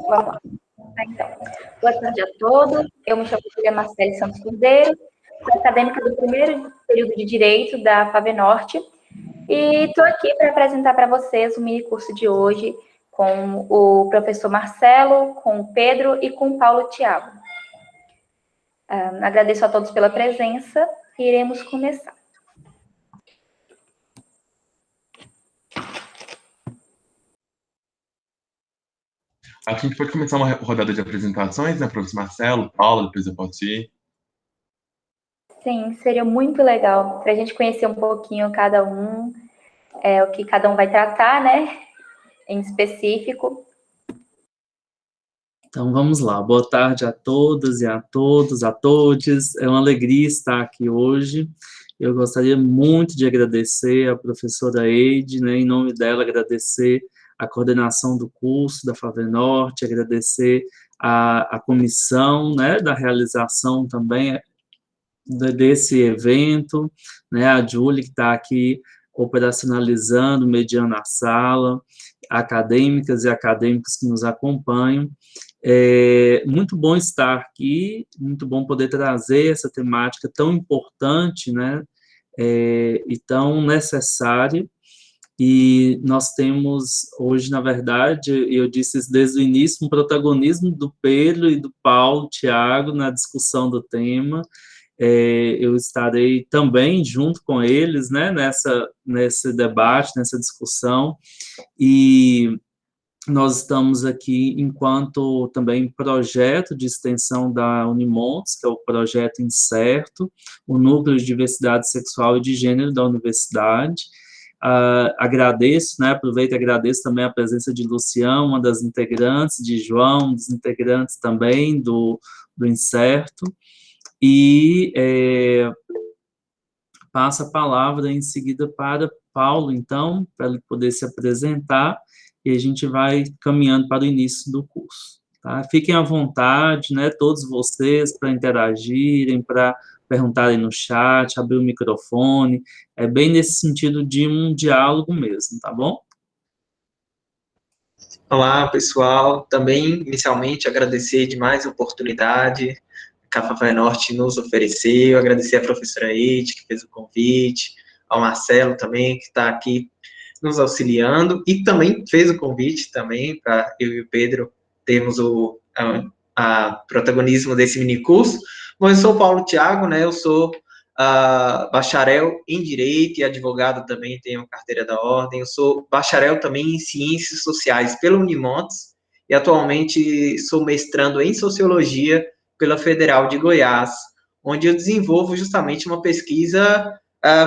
Vamos lá. Então, boa tarde a todos. Eu me chamo Julia Marcele Santos Cordeiro, sou acadêmica do primeiro período de Direito da FAVENORTE e estou aqui para apresentar para vocês o mini curso de hoje com o professor Marcelo, com o Pedro e com o Paulo Thiago. Agradeço a todos pela presença e iremos começar. Acho que a gente pode começar uma rodada de apresentações, né, professor Marcelo, Paulo, depois eu posso ir. Sim, seria muito legal para a gente conhecer um pouquinho cada um, o que cada um vai tratar, né, em específico. Então, vamos lá. Boa tarde a todas e a todos, a todes. É uma alegria estar aqui hoje. Eu gostaria muito de agradecer à professora Eide, né, em nome dela, agradecer a coordenação do curso da FAVENORTE, agradecer a comissão, né, da realização também desse evento, né, a Júlia, que está aqui operacionalizando, mediando a sala, acadêmicas e acadêmicos que nos acompanham. É muito bom estar aqui, muito bom poder trazer essa temática tão importante, né, e tão necessária. E nós temos hoje, na verdade, eu disse isso desde o início, um protagonismo do Pedro e do Paulo, Thiago, na discussão do tema. Eu estarei também junto com eles, né, nesse debate, nessa discussão, e nós estamos aqui enquanto também projeto de extensão da Unimontes, que é o projeto Incerto, o Núcleo de Diversidade Sexual e de Gênero da Universidade. Agradeço, né, aproveito e agradeço também a presença de Luciano, uma das integrantes, de João, um dos integrantes também do Incerto, e passo a palavra em seguida para Paulo, então, para ele poder se apresentar, e a gente vai caminhando para o início do curso. Tá? Fiquem à vontade, né, todos vocês, para interagirem, para perguntarem no chat, abrir o microfone, é bem nesse sentido de um diálogo mesmo, tá bom? Olá, pessoal. Também, inicialmente, agradecer demais a oportunidade que a FAVENORTE nos ofereceu, agradecer à professora Eide, que fez o convite, ao Marcelo também, que está aqui nos auxiliando, e também fez o convite também para eu e o Pedro termos o protagonismo desse minicurso. Bom, eu sou o Paulo Thiago, né, eu sou bacharel em Direito e advogado também, tenho carteira da Ordem. Eu sou bacharel também em Ciências Sociais pela Unimontes e atualmente sou mestrando em Sociologia pela Federal de Goiás, onde eu desenvolvo justamente uma pesquisa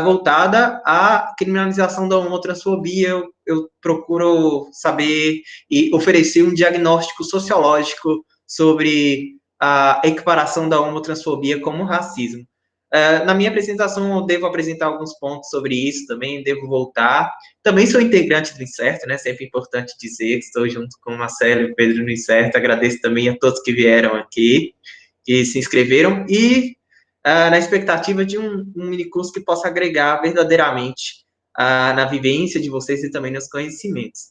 voltada à criminalização da homotransfobia. Eu procuro saber e oferecer um diagnóstico sociológico sobre a equiparação da homotransfobia como racismo. Na minha apresentação, eu devo apresentar alguns pontos sobre isso também, devo voltar. Também sou integrante do Incerto, né? Sempre importante dizer que estou junto com o Marcelo e o Pedro no Incerto. Agradeço também a todos que vieram aqui, que se inscreveram, e na expectativa de um minicurso que possa agregar verdadeiramente na vivência de vocês e também nos conhecimentos.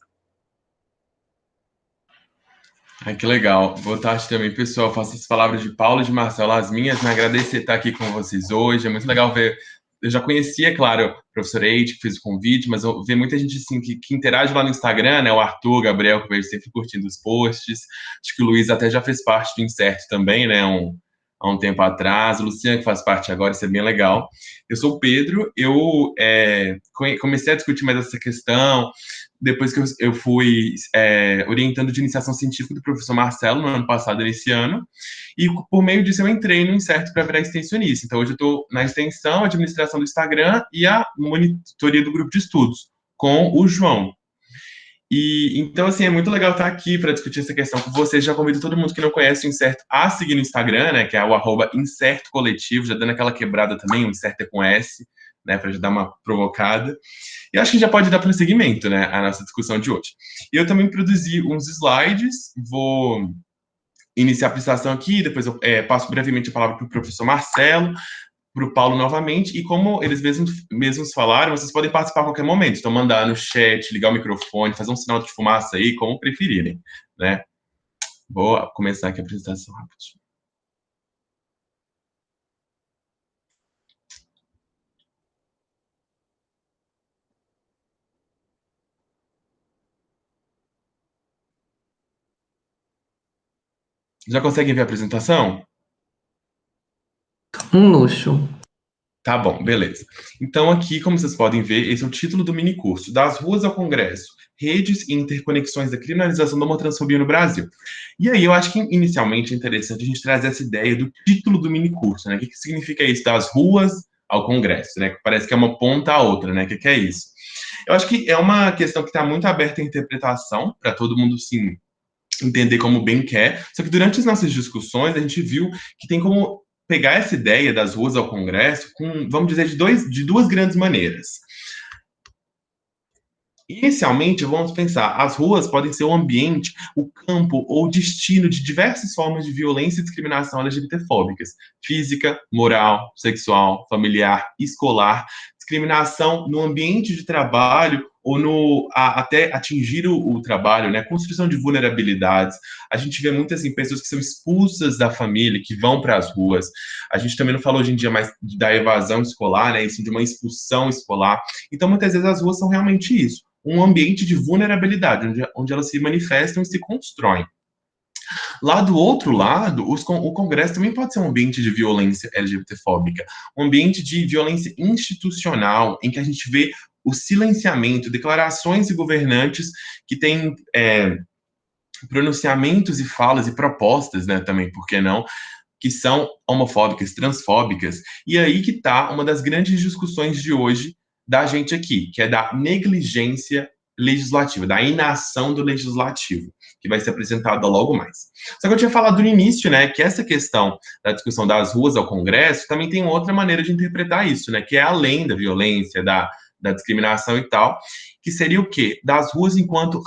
Que legal. Boa tarde também, pessoal. Faço as palavras de Paulo e de Marcelo as minhas, né? Agradecer estar aqui com vocês hoje. É muito legal ver. Eu já conhecia, claro, o professor Eide, que fez o convite, mas eu ver muita gente assim, que interage lá no Instagram, né? O Arthur, o Gabriel, que eu vejo sempre curtindo os posts. Acho que o Luiz até já fez parte do Incerto também, né? Há um tempo atrás. O Luciano, que faz parte agora, isso é bem legal. Eu sou o Pedro. Eu comecei a discutir mais essa questão depois que eu fui orientando de iniciação científica do professor Marcelo no ano passado, nesse ano, e por meio disso eu entrei no Incerto para virar extensionista. Então hoje eu estou na extensão, administração do Instagram e a monitoria do grupo de estudos, com o João. E então, assim, é muito legal estar aqui para discutir essa questão com vocês. Já convido todo mundo que não conhece o Incerto a seguir no Instagram, né, que é o @incertocoletivo, já dando aquela quebrada também, o Incerto é com S, né, para já dar uma provocada. E acho que já pode dar para o seguimento, né, a nossa discussão de hoje. Eu também produzi uns slides, vou iniciar a apresentação aqui, depois eu passo brevemente a palavra para o professor Marcelo, para o Paulo novamente, e como eles mesmos falaram, vocês podem participar a qualquer momento, então mandar no chat, ligar o microfone, fazer um sinal de fumaça aí, como preferirem, né. Vou começar aqui a apresentação rapidinho. Já conseguem ver a apresentação? Um luxo. Tá bom, beleza. Então, aqui, como vocês podem ver, esse é o título do minicurso, Das Ruas ao Congresso, Redes e Interconexões da Criminalização da Homotransfobia no Brasil. E aí, eu acho que, inicialmente, é interessante a gente trazer essa ideia do título do minicurso, né? O que significa isso? Das ruas ao Congresso, né? Parece que é uma ponta à outra, né? O que é isso? Eu acho que é uma questão que está muito aberta à interpretação, para todo mundo, sim, entender como bem quer. Só que durante as nossas discussões, a gente viu que tem como pegar essa ideia das ruas ao Congresso com, vamos dizer, de duas grandes maneiras. Inicialmente, vamos pensar, as ruas podem ser o ambiente, o campo ou o destino de diversas formas de violência e discriminação LGBTfóbicas, física, moral, sexual, familiar, escolar, discriminação no ambiente de trabalho ou até atingir o trabalho, né? Construção de vulnerabilidades. A gente vê muitas assim, pessoas que são expulsas da família, que vão para as ruas. A gente também não fala hoje em dia mais da evasão escolar, né? Isso de uma expulsão escolar. Então, muitas vezes as ruas são realmente isso, um ambiente de vulnerabilidade, onde elas se manifestam e se constroem. Lá do outro lado, o Congresso também pode ser um ambiente de violência LGBTfóbica, um ambiente de violência institucional, em que a gente vê o silenciamento, declarações de governantes que têm pronunciamentos e falas e propostas, né, também, por que não, que são homofóbicas, transfóbicas, e aí que está uma das grandes discussões de hoje da gente aqui, que é da negligência legislativa, da inação do legislativo, que vai ser apresentada logo mais. Só que eu tinha falado no início, né, que essa questão da discussão das ruas ao Congresso também tem outra maneira de interpretar isso, né, que é além da violência, da discriminação e tal, que seria o quê? Das ruas enquanto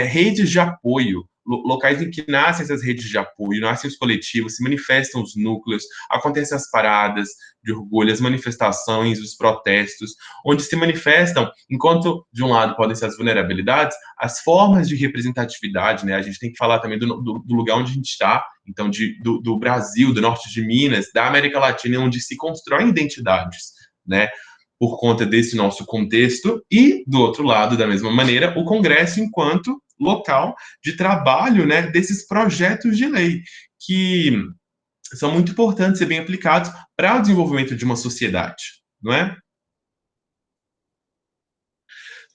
redes de apoio, locais em que nascem essas redes de apoio, nascem os coletivos, se manifestam os núcleos, acontecem as paradas de orgulho, as manifestações, os protestos, onde se manifestam, enquanto de um lado podem ser as vulnerabilidades, as formas de representatividade, né? A gente tem que falar também do lugar onde a gente está, então do Brasil, do norte de Minas, da América Latina, onde se constroem identidades, né? Por conta desse nosso contexto, e, do outro lado, da mesma maneira, o Congresso enquanto local de trabalho, né, desses projetos de lei, que são muito importantes ser bem aplicados para o desenvolvimento de uma sociedade, não é?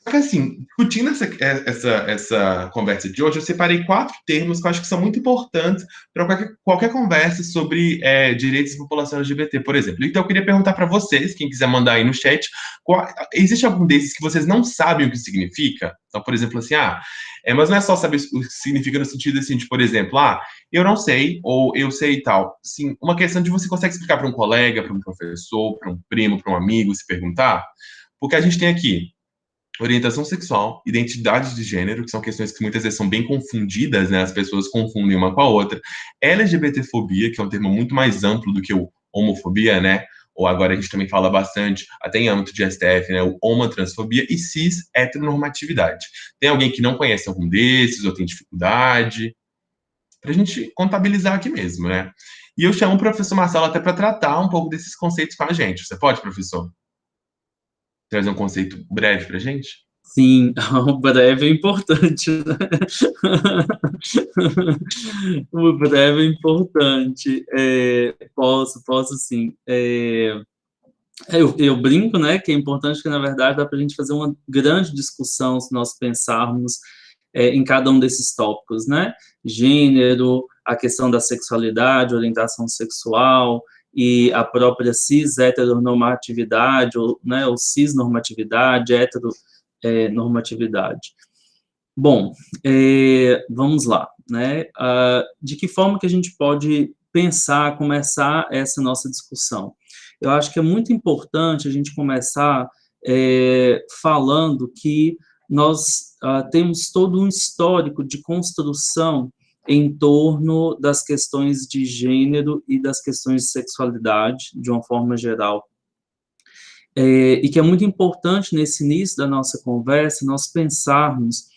Só que, assim, discutindo essa conversa de hoje, eu separei 4 termos que eu acho que são muito importantes para qualquer conversa sobre direitos da população LGBT, por exemplo. Então, eu queria perguntar para vocês, quem quiser mandar aí no chat, existe algum desses que vocês não sabem o que significa? Então, por exemplo, assim, mas não é só saber o que significa no sentido, assim, de, por exemplo, eu não sei, ou eu sei e tal. Assim, uma questão de você consegue explicar para um colega, para um professor, para um primo, para um amigo, se perguntar? Porque a gente tem aqui orientação sexual, identidade de gênero, que são questões que muitas vezes são bem confundidas, né? As pessoas confundem uma com a outra. LGBTfobia, que é um termo muito mais amplo do que o homofobia, né? Ou agora a gente também fala bastante, até em âmbito de STF, né? O homotransfobia e cis heteronormatividade. Tem alguém que não conhece algum desses ou tem dificuldade? Para a gente contabilizar aqui mesmo, né? E eu chamo o professor Marcelo até para tratar um pouco desses conceitos com a gente. Você pode, professor? Trazer um conceito breve para a gente? Sim, o breve é importante, né? O breve é importante. Posso sim. Eu brinco, né, que é importante que, na verdade, dá para a gente fazer uma grande discussão se nós pensarmos em cada um desses tópicos, né? Gênero, a questão da sexualidade, orientação sexual, e a própria cis-heteronormatividade, ou cisnormatividade, heteronormatividade. Bom, vamos lá, né? De que forma que a gente pode começar essa nossa discussão? Eu acho que é muito importante a gente começar falando que nós temos todo um histórico de construção em torno das questões de gênero e das questões de sexualidade, de uma forma geral. E que é muito importante, nesse início da nossa conversa, nós pensarmos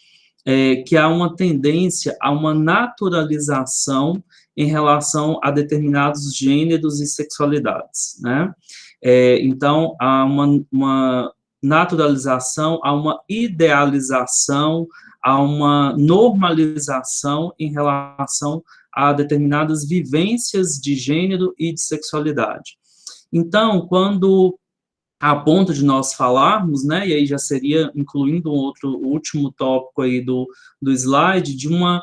que há uma tendência a uma naturalização em relação a determinados gêneros e sexualidades, né? Então, há uma naturalização, há uma idealização, há uma normalização em relação a determinadas vivências de gênero e de sexualidade. Então, quando a ponto de nós falarmos, né, e aí já seria incluindo o último tópico aí do slide, de uma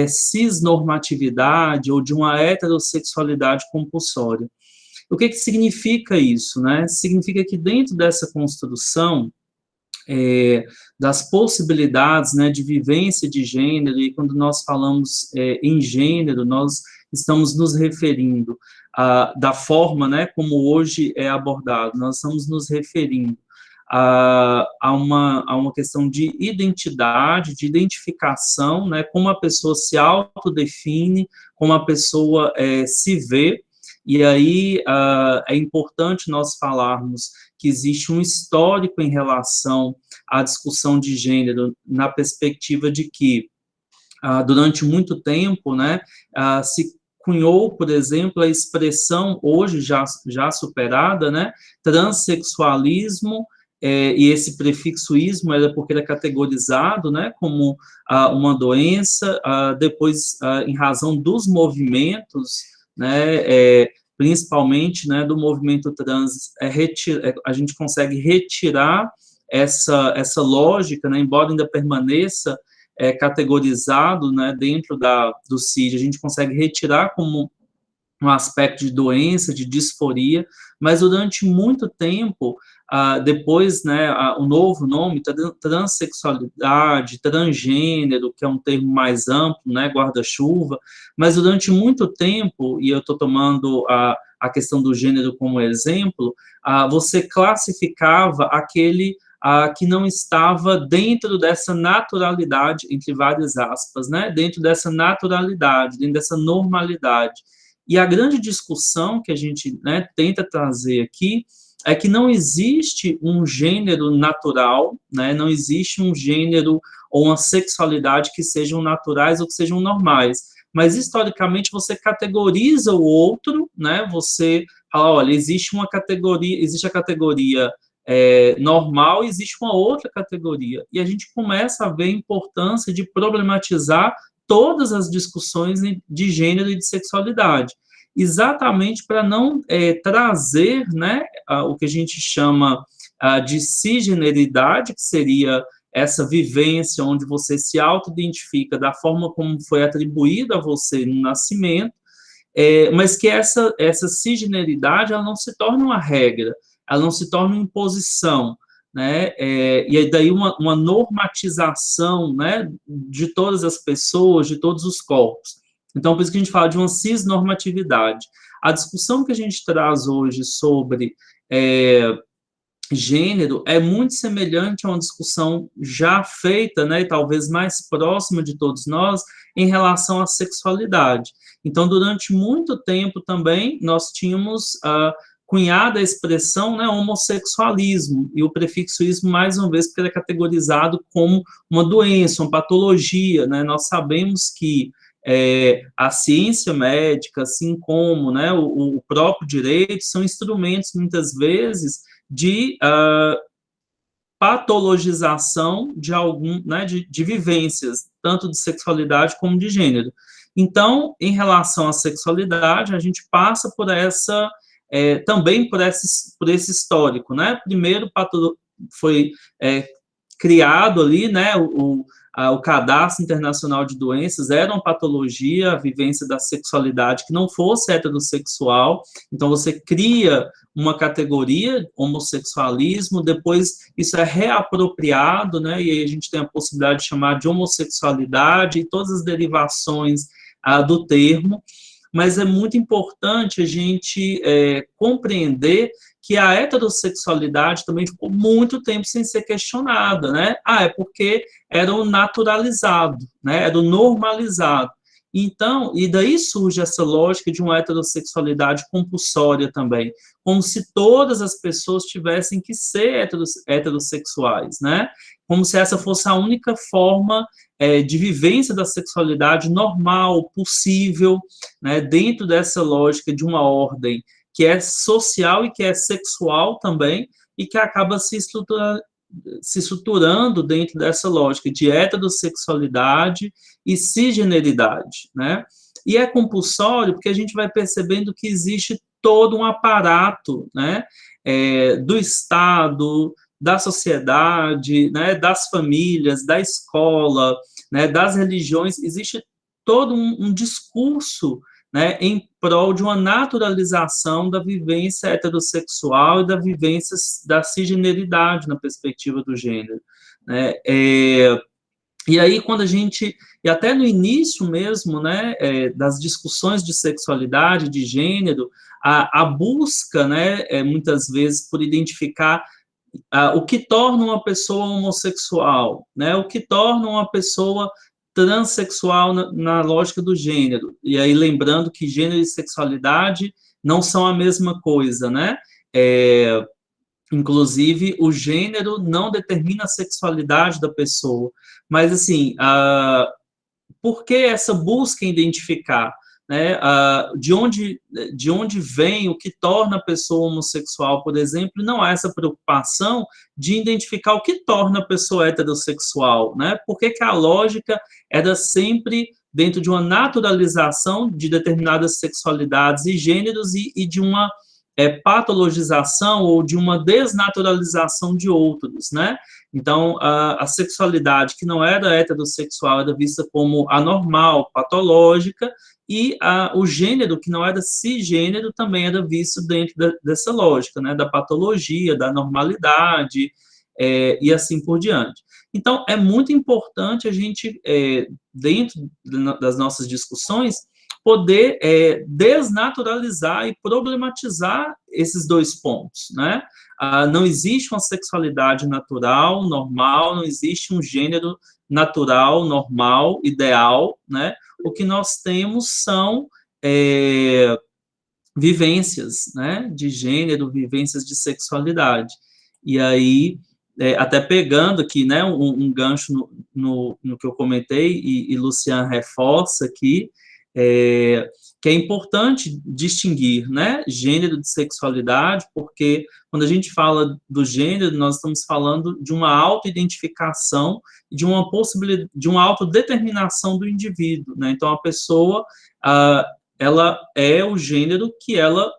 cisnormatividade ou de uma heterossexualidade compulsória. O que significa isso, né? Significa que dentro dessa construção das possibilidades, né, de vivência de gênero, e quando nós falamos em gênero, nós estamos nos referindo da forma, né, como hoje é abordado, nós estamos nos referindo a uma questão de identidade, de identificação, né, como a pessoa se autodefine, como a pessoa se vê, e aí é importante nós falarmos que existe um histórico em relação à discussão de gênero, na perspectiva de que, durante muito tempo, né, se cunhou, por exemplo, a expressão, hoje já superada, né, transexualismo, e esse prefixo ismo era porque era categorizado, né, como uma doença, depois, em razão dos movimentos, né, principalmente, né, do movimento trans, a gente consegue retirar essa lógica, né, embora ainda permaneça categorizado, né, dentro do CID, a gente consegue retirar como um aspecto de doença, de disforia, mas durante muito tempo, depois, né, o novo nome, transexualidade, transgênero, que é um termo mais amplo, né, guarda-chuva, mas durante muito tempo, e eu estou tomando a questão do gênero como exemplo, você classificava aquele que não estava dentro dessa naturalidade, entre várias aspas, né, dentro dessa naturalidade, dentro dessa normalidade. E a grande discussão que a gente, né, tenta trazer aqui é que não existe um gênero natural, né, não existe um gênero ou uma sexualidade que sejam naturais ou que sejam normais, mas historicamente você categoriza o outro, né, você fala, olha, existe a categoria normal, e existe uma outra categoria, e a gente começa a ver a importância de problematizar todas as discussões de gênero e de sexualidade, exatamente para não trazer, né, o que a gente chama de cisgeneridade, que seria essa vivência onde você se auto-identifica da forma como foi atribuído a você no nascimento, mas que essa cisgeneridade ela não se torna uma regra, ela não se torna uma imposição, né, e daí uma normatização, né, de todas as pessoas, de todos os corpos. Então, por isso que a gente fala de uma cisnormatividade. A discussão que a gente traz hoje sobre gênero é muito semelhante a uma discussão já feita, né, e talvez mais próxima de todos nós, em relação à sexualidade. Então, durante muito tempo também, nós tínhamos cunhada a expressão, né, homossexualismo, e o prefixo ismo, mais uma vez, porque ele é categorizado como uma doença, uma patologia, né, nós sabemos que a ciência médica, assim como, né, o próprio direito, são instrumentos, muitas vezes, de patologização de né, de vivências, tanto de sexualidade como de gênero. Então, em relação à sexualidade, a gente passa por também por esse histórico, né? Primeiro foi criado ali, né, o Cadastro Internacional de Doenças, era uma patologia, a vivência da sexualidade que não fosse heterossexual, então você cria uma categoria, homossexualismo, depois isso é reapropriado, né, e aí a gente tem a possibilidade de chamar de homossexualidade e todas as derivações do termo, mas é muito importante a gente compreender que a heterossexualidade também ficou muito tempo sem ser questionada, né? É porque era o naturalizado, né? Era o normalizado. Então, e daí surge essa lógica de uma heterossexualidade compulsória também, como se todas as pessoas tivessem que ser heterossexuais, né? Como se essa fosse a única forma de vivência da sexualidade normal, possível, né? Dentro dessa lógica de uma ordem que é social e que é sexual também, e que acaba se estruturando dentro dessa lógica de heterossexualidade e cisgeneridade, né? E é compulsório porque a gente vai percebendo que existe todo um aparato, né, do Estado, da sociedade, né, das famílias, da escola, né, das religiões, existe todo um discurso, né, em prol de uma naturalização da vivência heterossexual e da vivência da cisgeneridade na perspectiva do gênero, né? E aí, quando a gente, e até no início mesmo, né, das discussões de sexualidade, de gênero, a busca, né, muitas vezes, por identificar o que torna uma pessoa homossexual, né, o que torna uma pessoa transexual na lógica do gênero, e aí lembrando que gênero e sexualidade não são a mesma coisa, né, inclusive o gênero não determina a sexualidade da pessoa, mas assim, por que essa busca em identificar, né, de onde vem o que torna a pessoa homossexual, por exemplo, não há essa preocupação de identificar o que torna a pessoa heterossexual, né, por que a lógica era sempre dentro de uma naturalização de determinadas sexualidades e gêneros e de uma patologização ou de uma desnaturalização de outros, né? Então, a sexualidade que não era heterossexual era vista como anormal, patológica, e o gênero que não era cisgênero também era visto dentro dessa lógica, né? Da patologia, da normalidade, e assim por diante. Então, é muito importante a gente, dentro das nossas discussões, poder desnaturalizar e problematizar esses dois pontos, né? Não existe uma sexualidade natural, normal, não existe um gênero natural, normal, ideal, né? O que nós temos são vivências, né? De gênero, vivências de sexualidade. E aí, até pegando aqui, né? Um gancho no que eu comentei, e Lucian reforça aqui, que é importante distinguir, né, gênero de sexualidade, porque quando a gente fala do gênero, nós estamos falando de uma autoidentificação, de uma possibilidade, de uma autodeterminação do indivíduo, né? Então a pessoa, ela é o gênero que ela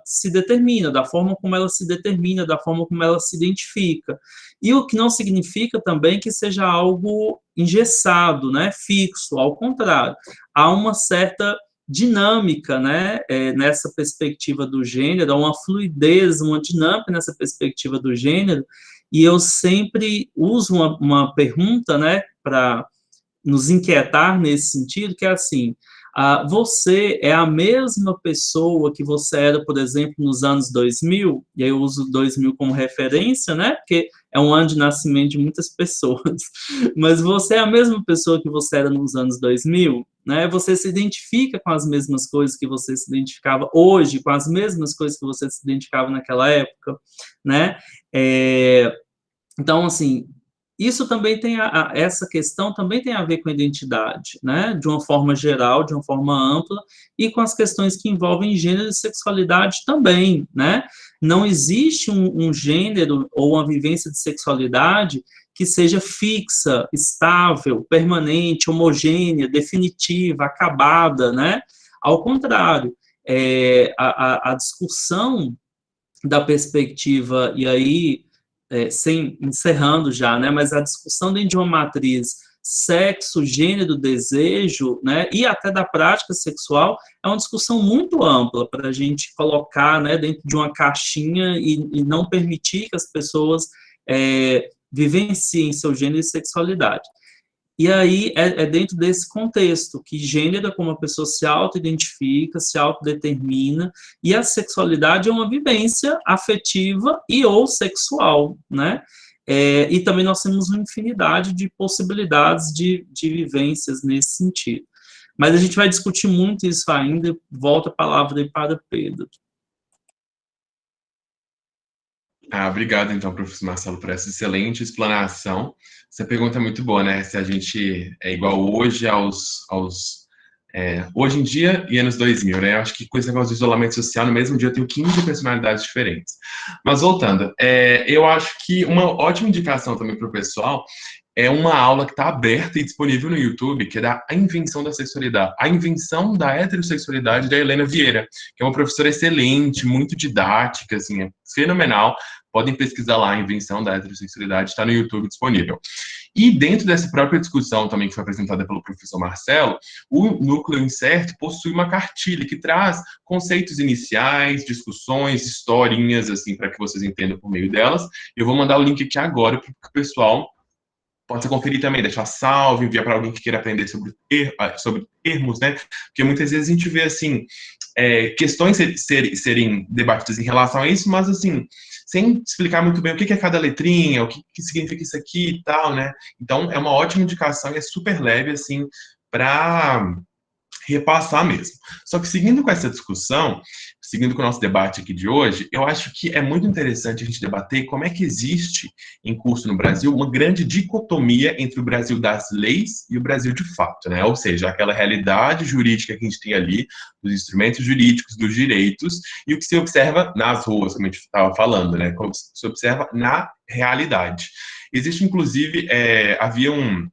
se determina, da forma como ela se determina, da forma como ela se identifica. E o que não significa também que seja algo engessado, né, fixo, ao contrário. Há uma certa dinâmica, né, nessa perspectiva do gênero, há uma fluidez, uma dinâmica nessa perspectiva do gênero, e eu sempre uso uma pergunta, né, para nos inquietar nesse sentido, que é assim: você é a mesma pessoa que você era, por exemplo, nos anos 2000, e aí eu uso 2000 como referência, né, porque é um ano de nascimento de muitas pessoas, mas você é a mesma pessoa que você era nos anos 2000, né, você se identifica com as mesmas coisas que você se identificava hoje, com as mesmas coisas que você se identificava naquela época, né, então, assim, isso também tem essa questão também tem a ver com a identidade, né, de uma forma geral, de uma forma ampla, e com as questões que envolvem gênero e sexualidade também, né, não existe um gênero ou uma vivência de sexualidade que seja fixa, estável, permanente, homogênea, definitiva, acabada, né, ao contrário, a discussão da perspectiva, e aí, encerrando já, né, mas a discussão dentro de uma matriz sexo, gênero, desejo, né, e até da prática sexual, é uma discussão muito ampla para a gente colocar, né, dentro de uma caixinha e não permitir que as pessoas vivenciem seu gênero e sexualidade. E aí é dentro desse contexto que gênero é como a pessoa se auto-identifica, se autodetermina, e a sexualidade é uma vivência afetiva e ou sexual, né? E também nós temos uma infinidade de possibilidades de vivências nesse sentido. Mas a gente vai discutir muito isso ainda, volta a palavra aí para Pedro. Obrigado, então, professor Marcelo, por essa excelente explanação. Essa pergunta é muito boa, né? Se a gente é igual hoje hoje em dia e anos 2000, né? Eu acho que com esse negócio de isolamento social, no mesmo dia eu tenho 15 personalidades diferentes. Mas voltando, eu acho que uma ótima indicação também para o pessoal é uma aula que está aberta e disponível no YouTube, que é da A Invenção da Sexualidade, A Invenção da Heterossexualidade, da Helena Vieira, que é uma professora excelente, muito didática, assim, é fenomenal. Podem pesquisar lá, A Invenção da Heterossexualidade, está no YouTube disponível. E dentro dessa própria discussão também que foi apresentada pelo professor Marcelo, o Núcleo Incerto possui uma cartilha que traz conceitos iniciais, discussões, historinhas, assim, para que vocês entendam por meio delas. Eu vou mandar o link aqui agora para o pessoal pode conferir também, deixar salvo, enviar para alguém que queira aprender sobre termos, né? Porque muitas vezes a gente vê, assim, questões serem debatidas em relação a isso, mas, assim, sem explicar muito bem o que é cada letrinha, o que significa isso aqui e tal, né? Então, é uma ótima indicação e é super leve, assim, para repassar mesmo. Só que seguindo com essa discussão, seguindo com o nosso debate aqui de hoje, eu acho que é muito interessante a gente debater como é que existe em curso no Brasil uma grande dicotomia entre o Brasil das leis e o Brasil de fato, né? Ou seja, aquela realidade jurídica que a gente tem ali, dos instrumentos jurídicos, dos direitos, e o que se observa nas ruas, como a gente estava falando, né? Como se observa na realidade. Existe, inclusive, havia um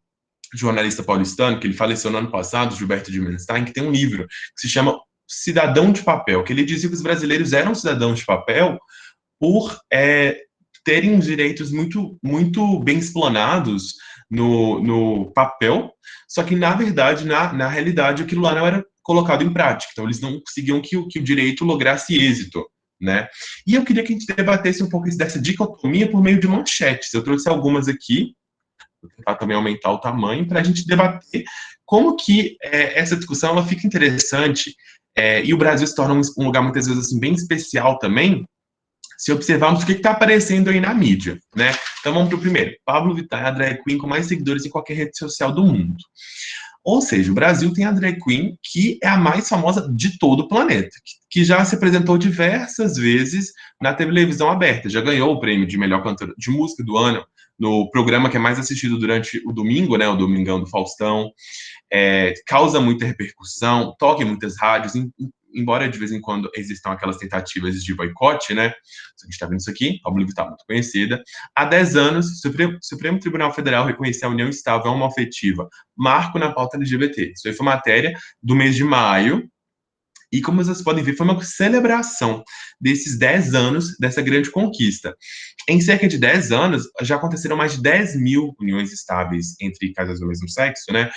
jornalista paulistano, que ele faleceu no ano passado, Gilberto de Menstein, que tem um livro que se chama Cidadão de Papel, que ele dizia que os brasileiros eram cidadãos de papel por terem os direitos muito, muito bem explanados no papel, só que, na verdade, na realidade, aquilo lá não era colocado em prática. Então, eles não conseguiam que o direito lograsse êxito, né? E eu queria que a gente debatesse um pouco dessa dicotomia por meio de manchetes. Eu trouxe algumas aqui, vou tentar também aumentar o tamanho, para a gente debater como que essa discussão ela fica interessante e o Brasil se torna um lugar, muitas vezes, assim, bem especial também, se observarmos o que está aparecendo aí na mídia, né? Então vamos para o primeiro. Pablo Vittar é a drag queen com mais seguidores em qualquer rede social do mundo. Ou seja, o Brasil tem a drag queen que é a mais famosa de todo o planeta, que já se apresentou diversas vezes na televisão aberta, já ganhou o prêmio de melhor cantora de música do ano, no programa que é mais assistido durante o domingo, né, o Domingão do Faustão, causa muita repercussão, toca em muitas rádios, embora de vez em quando existam aquelas tentativas de boicote, né? A gente está vendo isso aqui, a Pablo Vittar muito conhecida. Há 10 anos, o Supremo Tribunal Federal reconheceu a união estável homoafetiva, marco na pauta LGBT. Isso aí foi matéria do mês de maio, e como vocês podem ver, foi uma celebração desses 10 anos dessa grande conquista. Em cerca de 10 anos, já aconteceram mais de 10 mil uniões estáveis entre casais do mesmo sexo, né?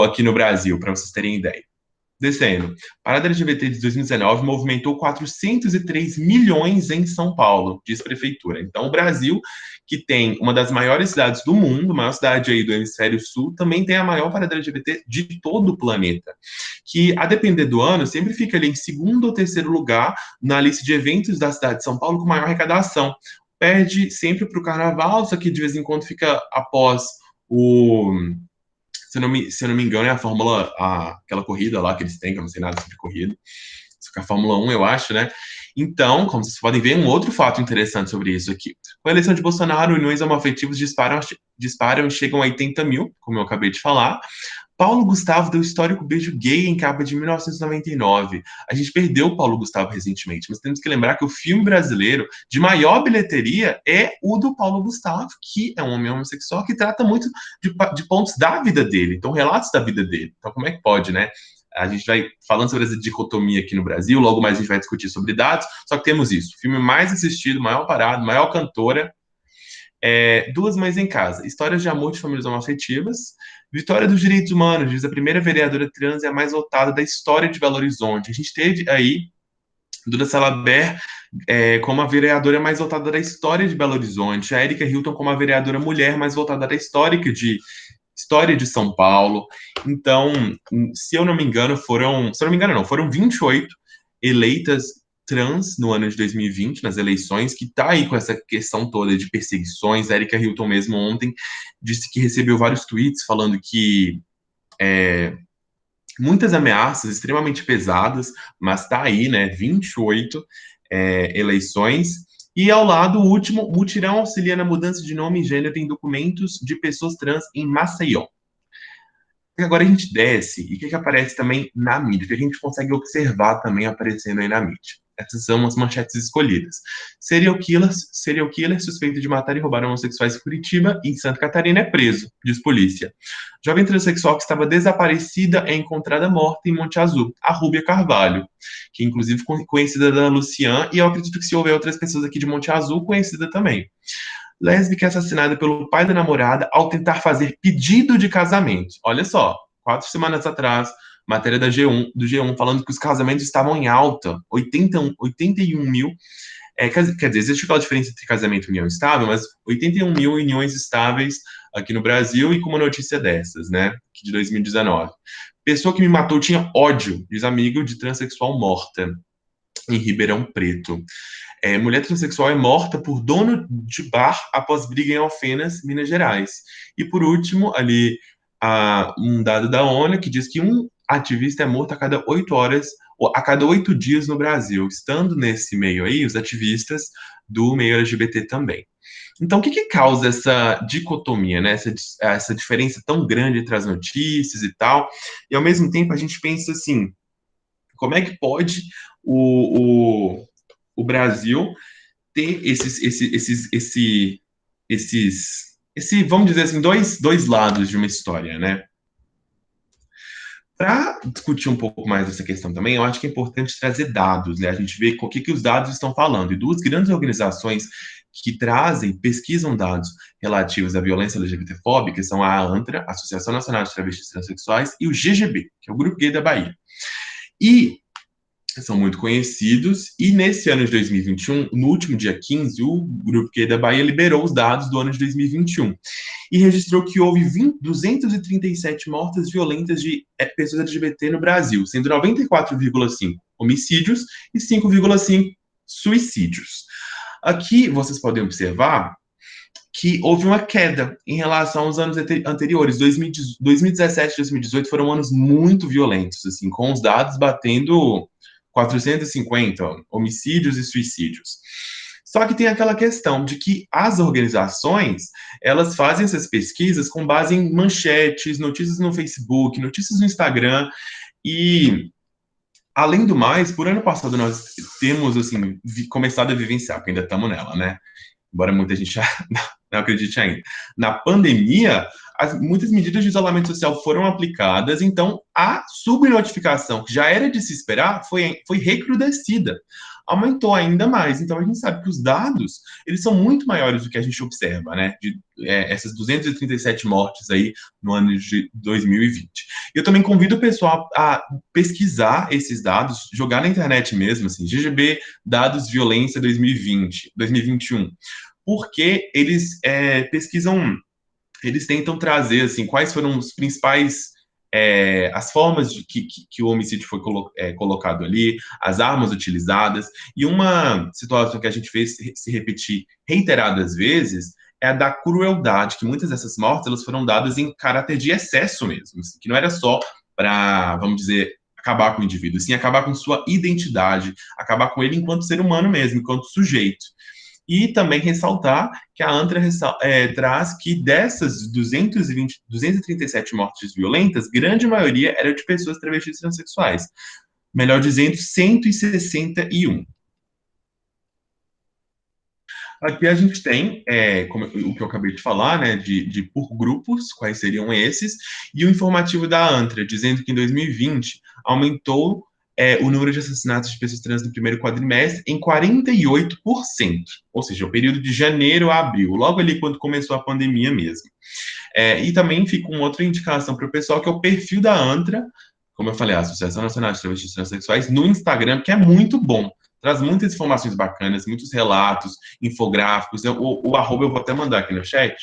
Aqui no Brasil, para vocês terem ideia. Descendo. Parada LGBT de 2019 movimentou 403 milhões em São Paulo, diz a prefeitura. Então, o Brasil, que tem uma das maiores cidades do mundo, a maior cidade aí do hemisfério sul, também tem a maior parada LGBT de todo o planeta, que, a depender do ano, sempre fica ali em segundo ou terceiro lugar na lista de eventos da cidade de São Paulo com maior arrecadação. Perde sempre para o Carnaval, só que de vez em quando fica após o... Se eu não me engano, é a Fórmula, aquela corrida lá que eles têm, que eu não sei nada sobre corrida. Isso que é a Fórmula 1, eu acho, né? Então, como vocês podem ver, um outro fato interessante sobre isso aqui. Com a eleição de Bolsonaro, uniões homoafetivas disparam e chegam a 80 mil, como eu acabei de falar. Paulo Gustavo deu histórico beijo gay em capa de 1999. A gente perdeu o Paulo Gustavo recentemente, mas temos que lembrar que o filme brasileiro de maior bilheteria é o do Paulo Gustavo, que é um homem homossexual que trata muito de pontos da vida dele, então relatos da vida dele. Então como é que pode, né? A gente vai falando sobre essa dicotomia aqui no Brasil, logo mais a gente vai discutir sobre dados, só que temos isso, filme mais assistido, maior parado, maior cantora, Duas Mães em Casa, histórias de amor de famílias homoafetivas. Vitória dos Direitos Humanos, diz a primeira vereadora trans e a mais votada da história de Belo Horizonte. A gente teve aí Duda Salabert como a vereadora mais votada da história de Belo Horizonte, a Erika Hilton como a vereadora mulher mais votada da história de São Paulo. Então, se eu não me engano, foram 28 eleitas trans no ano de 2020, nas eleições, que está aí com essa questão toda de perseguições. A Erika Hilton mesmo ontem disse que recebeu vários tweets falando que muitas ameaças extremamente pesadas, mas tá aí, né, 28 eleições. E ao lado, o último, mutirão auxilia na mudança de nome e gênero em documentos de pessoas trans em Maceió. Agora a gente desce, e o que aparece também na mídia, que a gente consegue observar também aparecendo aí na mídia. Essas são as manchetes escolhidas. Serial killer suspeito de matar e roubar homossexuais em Curitiba e em Santa Catarina é preso, diz polícia. Jovem transexual que estava desaparecida é encontrada morta em Monte Azul, a Rúbia Carvalho, que inclusive conhecida da Lucian, e eu acredito que se houver outras pessoas aqui de Monte Azul, conhecida também. Lésbica é assassinada pelo pai da namorada ao tentar fazer pedido de casamento. Olha só, 4 semanas atrás, matéria do G1, falando que os casamentos estavam em alta, 81 mil. Quer dizer, existe aquela diferença entre casamento e união estável, mas 81 mil uniões estáveis aqui no Brasil, e com uma notícia dessas, né, de 2019. Pessoa que me matou tinha ódio, diz amigo de transexual morta, em Ribeirão Preto. Mulher transexual é morta por dono de bar após briga em Alfenas, Minas Gerais. E por último, ali, um dado da ONU que diz que um ativista é morto a cada 8 horas, ou a cada 8 dias no Brasil. Estando nesse meio aí, os ativistas do meio LGBT também. Então, o que causa essa dicotomia, né? Essa diferença tão grande entre as notícias e tal? E ao mesmo tempo a gente pensa assim, como é que pode o Brasil ter vamos dizer assim, dois lados de uma história, né? Para discutir um pouco mais essa questão também, eu acho que é importante trazer dados, né? A gente vê o que os dados estão falando. E duas grandes organizações que pesquisam dados relativos à violência LGBTfóbica são a ANTRA, Associação Nacional de Travestis e Transsexuais, e o GGB, que é o Grupo Gay da Bahia. E são muito conhecidos, e nesse ano de 2021, no último dia 15, o Grupo Gay da Bahia liberou os dados do ano de 2021 e registrou que houve 237 mortes violentas de pessoas LGBT no Brasil, sendo 94,5 homicídios e 5,5 suicídios. Aqui vocês podem observar que houve uma queda em relação aos anos anteriores. 2017 e 2018 foram anos muito violentos, assim, com os dados batendo 450 homicídios e suicídios. Só que tem aquela questão de que as organizações, elas fazem essas pesquisas com base em manchetes, notícias no Facebook, notícias no Instagram, e, além do mais, por ano passado nós temos, assim, começado a vivenciar, porque ainda estamos nela, né? Embora muita gente já não acredite ainda. Na pandemia, muitas medidas de isolamento social foram aplicadas, então a subnotificação, que já era de se esperar, foi recrudescida. Aumentou ainda mais. Então a gente sabe que os dados, eles são muito maiores do que a gente observa, né? Essas 237 mortes aí no ano de 2020. Eu também convido o pessoal a pesquisar esses dados, jogar na internet mesmo, assim, GGB, dados violência 2021. Porque eles pesquisam, eles tentam trazer, assim, quais foram os principais, as formas que o homicídio foi colocado ali, as armas utilizadas, e uma situação que a gente fez se repetir reiteradas vezes é a da crueldade, que muitas dessas mortes, elas foram dadas em caráter de excesso mesmo, assim, que não era só para, vamos dizer, acabar com o indivíduo, sim, acabar com sua identidade, acabar com ele enquanto ser humano mesmo, enquanto sujeito. E também ressaltar que a ANTRA traz que dessas 237 mortes violentas, grande maioria era de pessoas travestis e transexuais. Melhor dizendo, 161. Aqui a gente tem, como o que eu acabei de falar, né, de por grupos, quais seriam esses, e o informativo da ANTRA, dizendo que em 2020 aumentou o número de assassinatos de pessoas trans no primeiro quadrimestre em 48%, ou seja, o período de janeiro a abril, logo ali quando começou a pandemia mesmo. E também fica uma outra indicação para o pessoal, que é o perfil da ANTRA, como eu falei, a Associação Nacional de Travestis e Transsexuais, no Instagram, que é muito bom. Traz muitas informações bacanas, muitos relatos, infográficos. O arroba eu vou até mandar aqui no chat.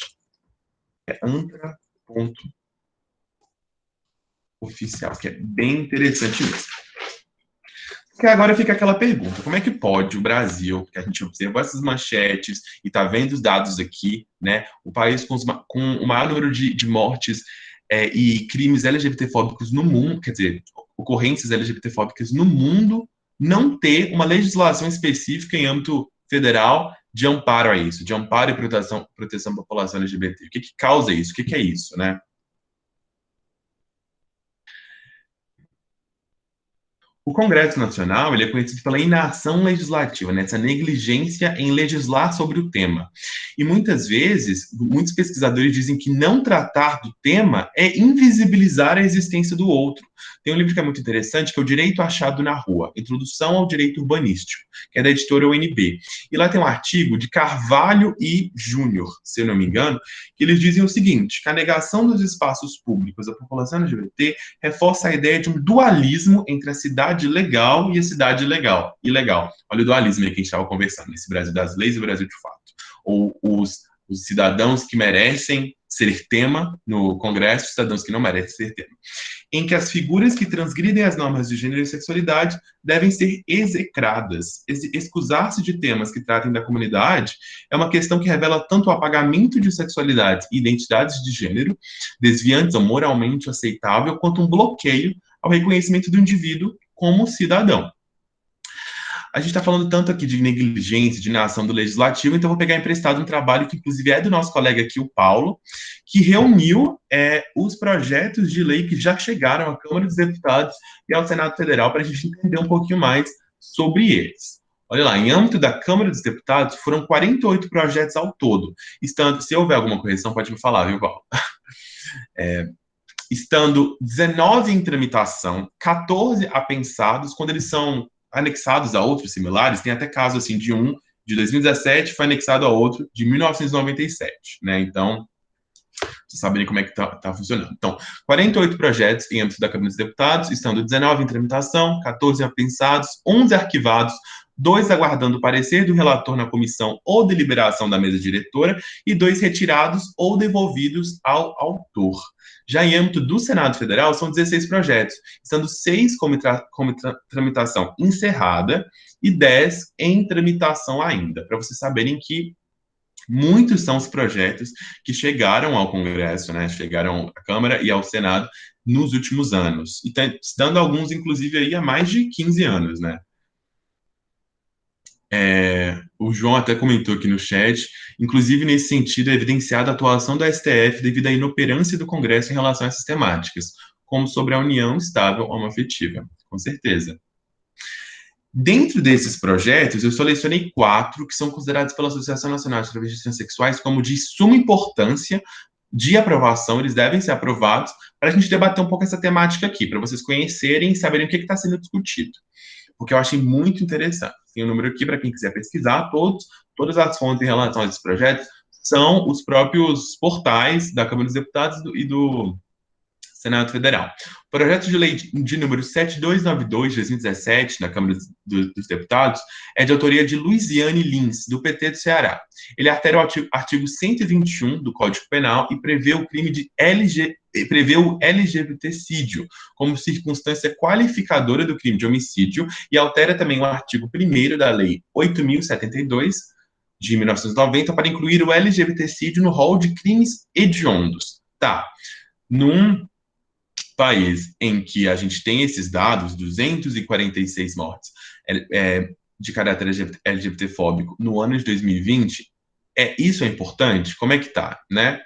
É antra.oficial, que é bem interessante mesmo. Porque agora fica aquela pergunta, como é que pode o Brasil, que a gente observa essas manchetes e está vendo os dados aqui, né, o país com o maior número de mortes e crimes LGBTfóbicos no mundo, quer dizer, ocorrências LGBTfóbicas no mundo, não ter uma legislação específica em âmbito federal de amparo a isso, de amparo e proteção da população LGBT. O que causa isso? O que é isso, né? O Congresso Nacional ele é conhecido pela inação legislativa, né, essa negligência em legislar sobre o tema. E muitas vezes, muitos pesquisadores dizem que não tratar do tema é invisibilizar a existência do outro. Tem um livro que é muito interessante, que é O Direito Achado na Rua, Introdução ao Direito Urbanístico, que é da editora UNB. E lá tem um artigo de Carvalho e Júnior, se eu não me engano, que eles dizem o seguinte, que a negação dos espaços públicos à população LGBT reforça a ideia de um dualismo entre a cidade legal e a cidade ilegal. Olha o dualismo aí que a gente estava conversando, esse Brasil das leis e o Brasil de fato. Ou os cidadãos que merecem ser tema no Congresso, cidadãos que não merecem ser tema. Em que as figuras que transgridem as normas de gênero e sexualidade devem ser execradas. Excusar-se de temas que tratem da comunidade é uma questão que revela tanto o apagamento de sexualidades e identidades de gênero, desviantes ou moralmente aceitável, quanto um bloqueio ao reconhecimento do indivíduo como cidadão. A gente está falando tanto aqui de negligência, de inação do legislativo, então vou pegar emprestado um trabalho que, inclusive, é do nosso colega aqui, o Paulo, que reuniu os projetos de lei que já chegaram à Câmara dos Deputados e ao Senado Federal para a gente entender um pouquinho mais sobre eles. Olha lá, em âmbito da Câmara dos Deputados, foram 48 projetos ao todo. Se houver alguma correção, pode me falar, viu, Paulo? Estando 19 em tramitação, 14 apensados, quando eles são anexados a outros similares, tem até caso assim de um de 2017 foi anexado a outro de 1997, né? Então, vocês saberem como é que tá funcionando. Então, 48 projetos em âmbito da Câmara dos Deputados, estando 19 em tramitação, 14 apensados, 11 arquivados, 2 aguardando o parecer do relator na comissão ou deliberação da mesa diretora e 2 retirados ou devolvidos ao autor. Já em âmbito do Senado Federal, são 16 projetos, estando 6 como tramitação encerrada e 10 em tramitação ainda, para vocês saberem que muitos são os projetos que chegaram ao Congresso, né, chegaram à Câmara e ao Senado nos últimos anos, e estando alguns, inclusive, aí há mais de 15 anos, né. O João até comentou aqui no chat, inclusive nesse sentido é evidenciada a atuação do STF devido à inoperância do Congresso em relação a essas temáticas, como sobre a união estável homoafetiva, com certeza. Dentro desses projetos, eu selecionei 4 que são considerados pela Associação Nacional de Travestis e Transsexuais como de suma importância de aprovação, eles devem ser aprovados, para a gente debater um pouco essa temática aqui, para vocês conhecerem e saberem o que está sendo discutido, porque eu achei muito interessante. Tem um número aqui para quem quiser pesquisar, todas as fontes em relação a esses projetos são os próprios portais da Câmara dos Deputados e do Senado Federal. O projeto de lei de número 7292, de 2017, na Câmara dos Deputados, é de autoria de Luiziane Lins, do PT do Ceará. Ele altera o artigo 121 do Código Penal e prevê o crime de o LGBTcídio como circunstância qualificadora do crime de homicídio e altera também o artigo 1º da Lei 8.072, de 1990, para incluir o LGBTcídio no rol de crimes hediondos. Tá. Num país em que a gente tem esses dados, 246 mortes de caráter LGBTfóbico no ano de 2020, isso é importante? Como é que tá, né?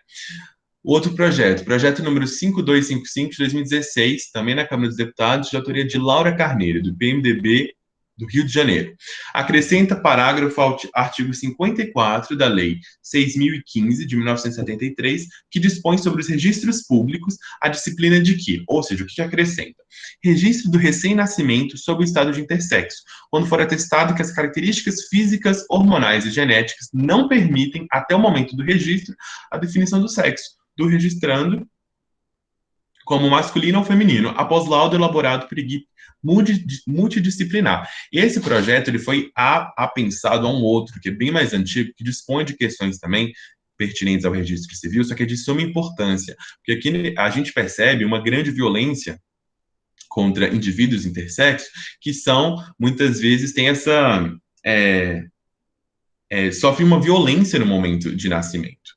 Outro projeto número 5255 de 2016, também na Câmara dos Deputados, de autoria de Laura Carneiro, do PMDB do Rio de Janeiro. Acrescenta parágrafo ao artigo 54 da Lei 6.015, de 1973, que dispõe sobre os registros públicos a disciplina de que, ou seja, o que acrescenta? Registro do recém-nascimento sob o estado de intersexo, quando for atestado que as características físicas, hormonais e genéticas não permitem, até o momento do registro, a definição do sexo, do registrando como masculino ou feminino, após laudo elaborado por equipe multidisciplinar. E esse projeto ele foi apensado a um outro, que é bem mais antigo, que dispõe de questões também pertinentes ao registro civil, só que é de suma importância, porque aqui a gente percebe uma grande violência contra indivíduos intersexos, que são, muitas vezes, tem essa... sofrem uma violência no momento de nascimento.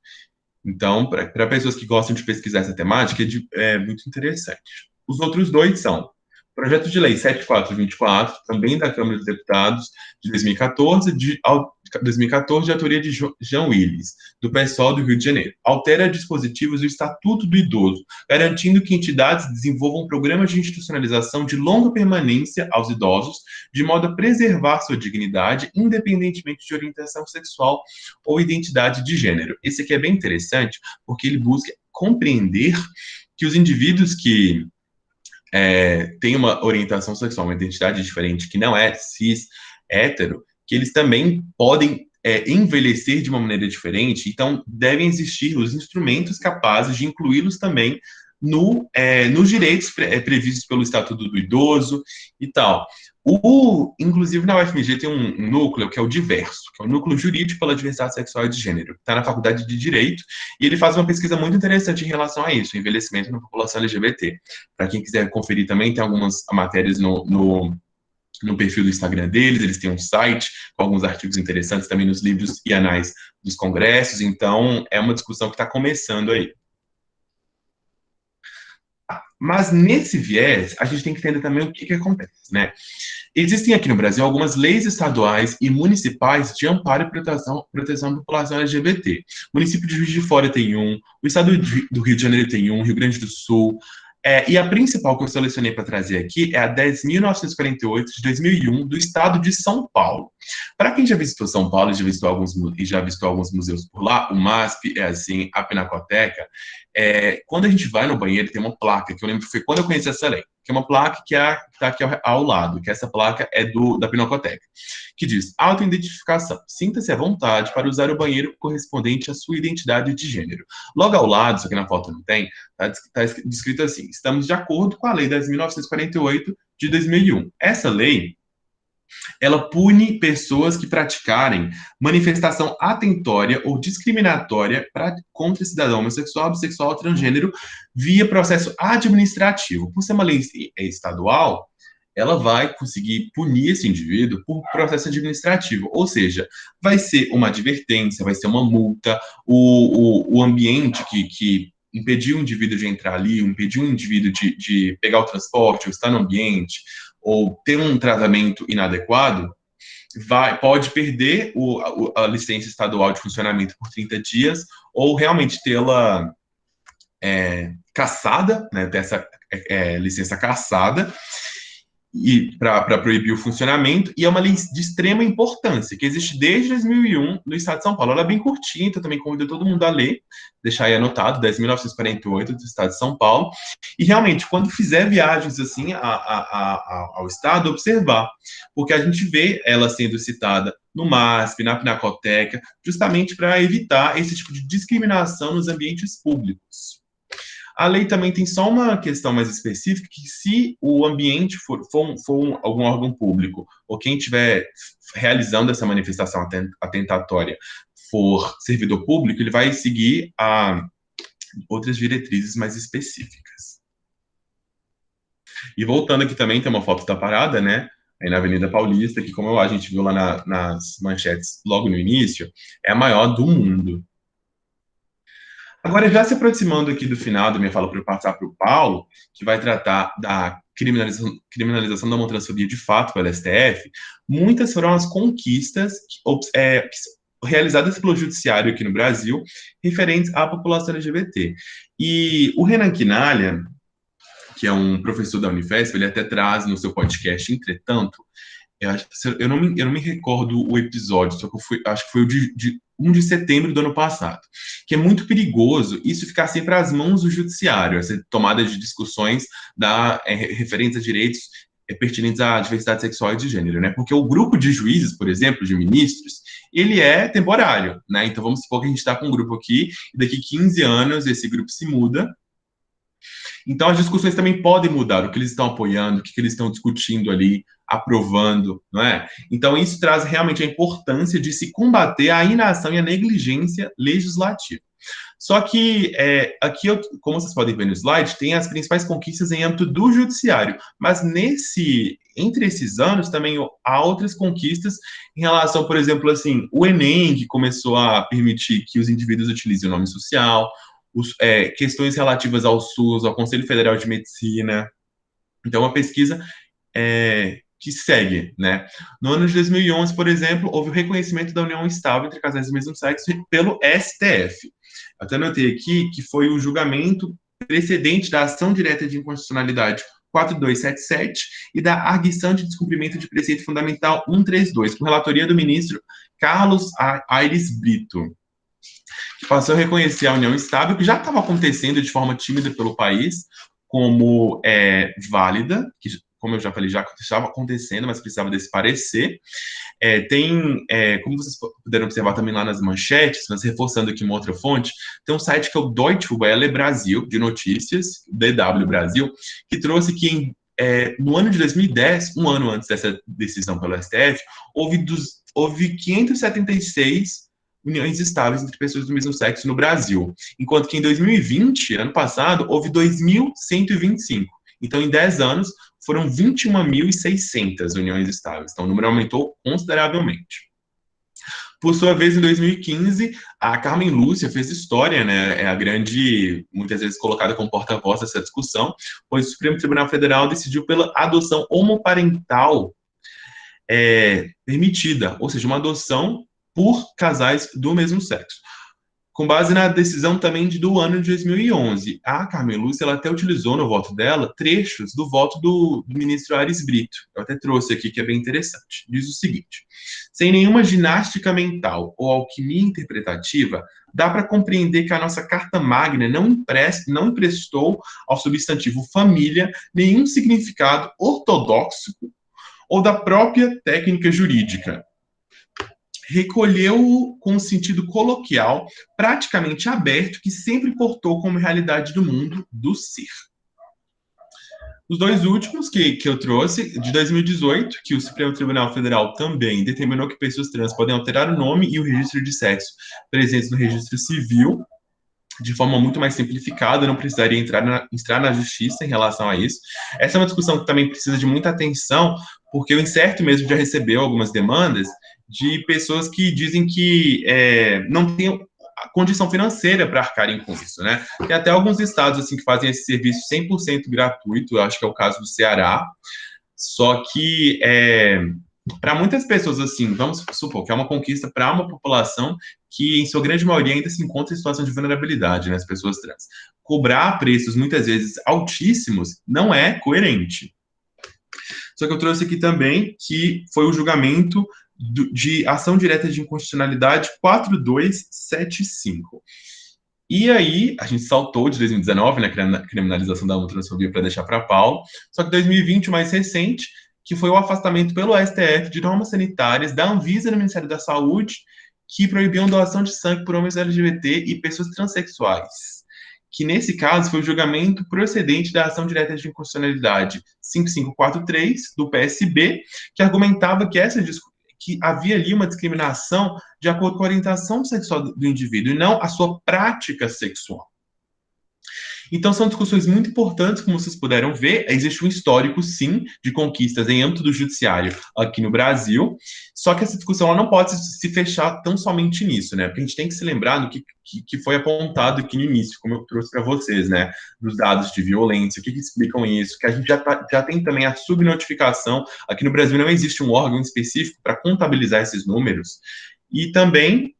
Então, para pessoas que gostam de pesquisar essa temática, é muito interessante. Os outros dois são Projeto de Lei 7424, também da Câmara dos Deputados, de 2014, de autoria de Jean Willis, do PSOL do Rio de Janeiro. Altera dispositivos do Estatuto do Idoso, garantindo que entidades desenvolvam programas de institucionalização de longa permanência aos idosos, de modo a preservar sua dignidade, independentemente de orientação sexual ou identidade de gênero. Esse aqui é bem interessante, porque ele busca compreender que os indivíduos que tem uma orientação sexual, uma identidade diferente, que não é cis, hétero, que eles também podem envelhecer de uma maneira diferente, então devem existir os instrumentos capazes de incluí-los também nos direitos previstos pelo Estatuto do Idoso e tal. Inclusive, na UFMG tem um núcleo que é o Diverso, que é o Núcleo Jurídico pela Diversidade Sexual e de Gênero, que está na Faculdade de Direito, e ele faz uma pesquisa muito interessante em relação a isso, envelhecimento na população LGBT. Para quem quiser conferir também, tem algumas matérias no perfil do Instagram deles, eles têm um site com alguns artigos interessantes também nos livros e anais dos congressos, então é uma discussão que está começando aí. Mas nesse viés, a gente tem que entender também o que acontece, né? Existem aqui no Brasil algumas leis estaduais e municipais de amparo e proteção da população LGBT. O município de Juiz de Fora tem um, o estado do Rio de Janeiro tem um, Rio Grande do Sul. E a principal que eu selecionei para trazer aqui é a 10.948 de 2001 do estado de São Paulo. Para quem já visitou São Paulo e já visitou alguns museus por lá, o MASP, a Pinacoteca, quando a gente vai no banheiro tem uma placa, que eu lembro que foi quando eu conheci essa lei, que é uma placa que está aqui ao lado, que essa placa é da Pinacoteca, que diz: autoidentificação. Sinta-se à vontade para usar o banheiro correspondente à sua identidade de gênero. Logo ao lado, isso aqui na foto não tem, está descrito assim: estamos de acordo com a Lei 10.948 de 2001. Essa lei, ela pune pessoas que praticarem manifestação atentória ou discriminatória contra cidadão homossexual, bissexual ou transgênero via processo administrativo. Por ser uma lei estadual, ela vai conseguir punir esse indivíduo por processo administrativo, ou seja, vai ser uma advertência, vai ser uma multa, o ambiente que impediu o indivíduo de entrar ali, impediu o indivíduo de pegar o transporte, ou estar no ambiente, ou ter um tratamento inadequado, pode perder a licença estadual de funcionamento por 30 dias, ou realmente tê-la cassada, né, ter essa licença cassada, e para proibir o funcionamento, e é uma lei de extrema importância, que existe desde 2001 no estado de São Paulo. Ela é bem curtinha, então também convido todo mundo a ler, deixar aí anotado, 10.948 do estado de São Paulo, e realmente, quando fizer viagens assim ao estado, observar, porque a gente vê ela sendo citada no MASP, na Pinacoteca, justamente para evitar esse tipo de discriminação nos ambientes públicos. A lei também tem só uma questão mais específica, que se o ambiente for algum órgão público, ou quem estiver realizando essa manifestação atentatória for servidor público, ele vai seguir outras diretrizes mais específicas. E voltando aqui também, tem uma foto da parada, né? Aí na Avenida Paulista, que como a gente viu lá nas manchetes logo no início, é a maior do mundo. Agora, já se aproximando aqui do final da minha fala, para eu passar para o Paulo, que vai tratar da criminalização da homotransfobia de fato pelo STF, muitas foram as conquistas realizadas pelo Judiciário aqui no Brasil, referentes à população LGBT. E o Renan Quinalha, que é um professor da Unifesp, ele até traz no seu podcast, entretanto, eu não me recordo o episódio, só que acho que foi o de 1 de setembro do ano passado, que é muito perigoso isso ficar sempre às mãos do judiciário, essa tomada de discussões referentes a direitos pertinentes à diversidade sexual e de gênero, né? Porque o grupo de juízes, por exemplo, de ministros, ele é temporário, né? Então vamos supor que a gente está com um grupo aqui, e daqui 15 anos esse grupo se muda, Então, as discussões também podem mudar, o que eles estão apoiando, o que eles estão discutindo ali, aprovando, não é? Então, isso traz realmente a importância de se combater a inação e a negligência legislativa. Só que aqui, como vocês podem ver no slide, tem as principais conquistas em âmbito do judiciário, mas entre esses anos também há outras conquistas em relação, por exemplo, assim, o Enem, que começou a permitir que os indivíduos utilizem o nome social, questões relativas ao SUS, ao Conselho Federal de Medicina. Então, uma pesquisa que segue, né? No ano de 2011, por exemplo, houve o reconhecimento da união estável entre casais do mesmo sexo pelo STF. Até notei aqui que foi o julgamento precedente da ação direta de inconstitucionalidade 4277 e da arguição de descumprimento de preceito fundamental 132, com relatoria do ministro Carlos Aires Brito, que passou a reconhecer a união estável, que já estava acontecendo de forma tímida pelo país, como válida, que, como eu já falei, já estava acontecendo, mas precisava desse parecer. Como vocês puderam observar também lá nas manchetes, mas reforçando aqui uma outra fonte, tem um site que é o Deutsche Welle Brasil, de notícias, DW Brasil, que trouxe que no ano de 2010, um ano antes dessa decisão pelo STF, houve 576 uniões estáveis entre pessoas do mesmo sexo no Brasil, enquanto que em 2020, ano passado, houve 2.125. Então, em 10 anos, foram 21.600 uniões estáveis. Então, o número aumentou consideravelmente. Por sua vez, em 2015, a Carmen Lúcia fez história, né? É a grande, muitas vezes colocada como porta-voz dessa discussão, pois o Supremo Tribunal Federal decidiu pela adoção homoparental permitida, ou seja, uma adoção por casais do mesmo sexo. Com base na decisão também do ano de 2011, a Carmen Lúcia ela até utilizou no voto dela trechos do voto do ministro Aires Brito. Eu até trouxe aqui, que é bem interessante. Diz o seguinte: sem nenhuma ginástica mental ou alquimia interpretativa, dá para compreender que a nossa Carta Magna não emprestou ao substantivo família nenhum significado ortodoxo ou da própria técnica jurídica. Recolheu-o com um sentido coloquial, praticamente aberto, que sempre portou como realidade do mundo, do ser. Os dois últimos que eu trouxe, de 2018, que o Supremo Tribunal Federal também determinou que pessoas trans podem alterar o nome e o registro de sexo presentes no registro civil, de forma muito mais simplificada, não precisaria entrar na justiça em relação a isso. Essa é uma discussão que também precisa de muita atenção, porque o Incerto mesmo já recebeu algumas demandas de pessoas que dizem que não têm a condição financeira para arcarem com isso, né? Tem até alguns estados assim que fazem esse serviço 100% gratuito, eu acho que é o caso do Ceará, só que para muitas pessoas, assim, vamos supor que é uma conquista para uma população que, em sua grande maioria, ainda se encontra em situação de vulnerabilidade, né, as pessoas trans. Cobrar preços, muitas vezes, altíssimos, não é coerente. Só que eu trouxe aqui também que foi o julgamento de ação direta de inconstitucionalidade 4275. E aí, a gente saltou de 2019, né, criminalização da homotransfobia para deixar para Paulo, só que 2020, o mais recente, que foi o afastamento pelo STF de normas sanitárias da Anvisa e do Ministério da Saúde, que proibiam doação de sangue por homens LGBT e pessoas transexuais. Que, nesse caso, foi o julgamento procedente da ação direta de inconstitucionalidade 5543, do PSB, que argumentava que que havia ali uma discriminação de acordo com a orientação sexual do indivíduo e não a sua prática sexual. Então, são discussões muito importantes, como vocês puderam ver. Existe um histórico, sim, de conquistas em âmbito do judiciário aqui no Brasil, só que essa discussão ela não pode se fechar tão somente nisso, né? Porque a gente tem que se lembrar do que foi apontado aqui no início, como eu trouxe para vocês, né? Dos dados de violência, o que explicam isso, que a gente já tem também a subnotificação. Aqui no Brasil não existe um órgão específico para contabilizar esses números. E também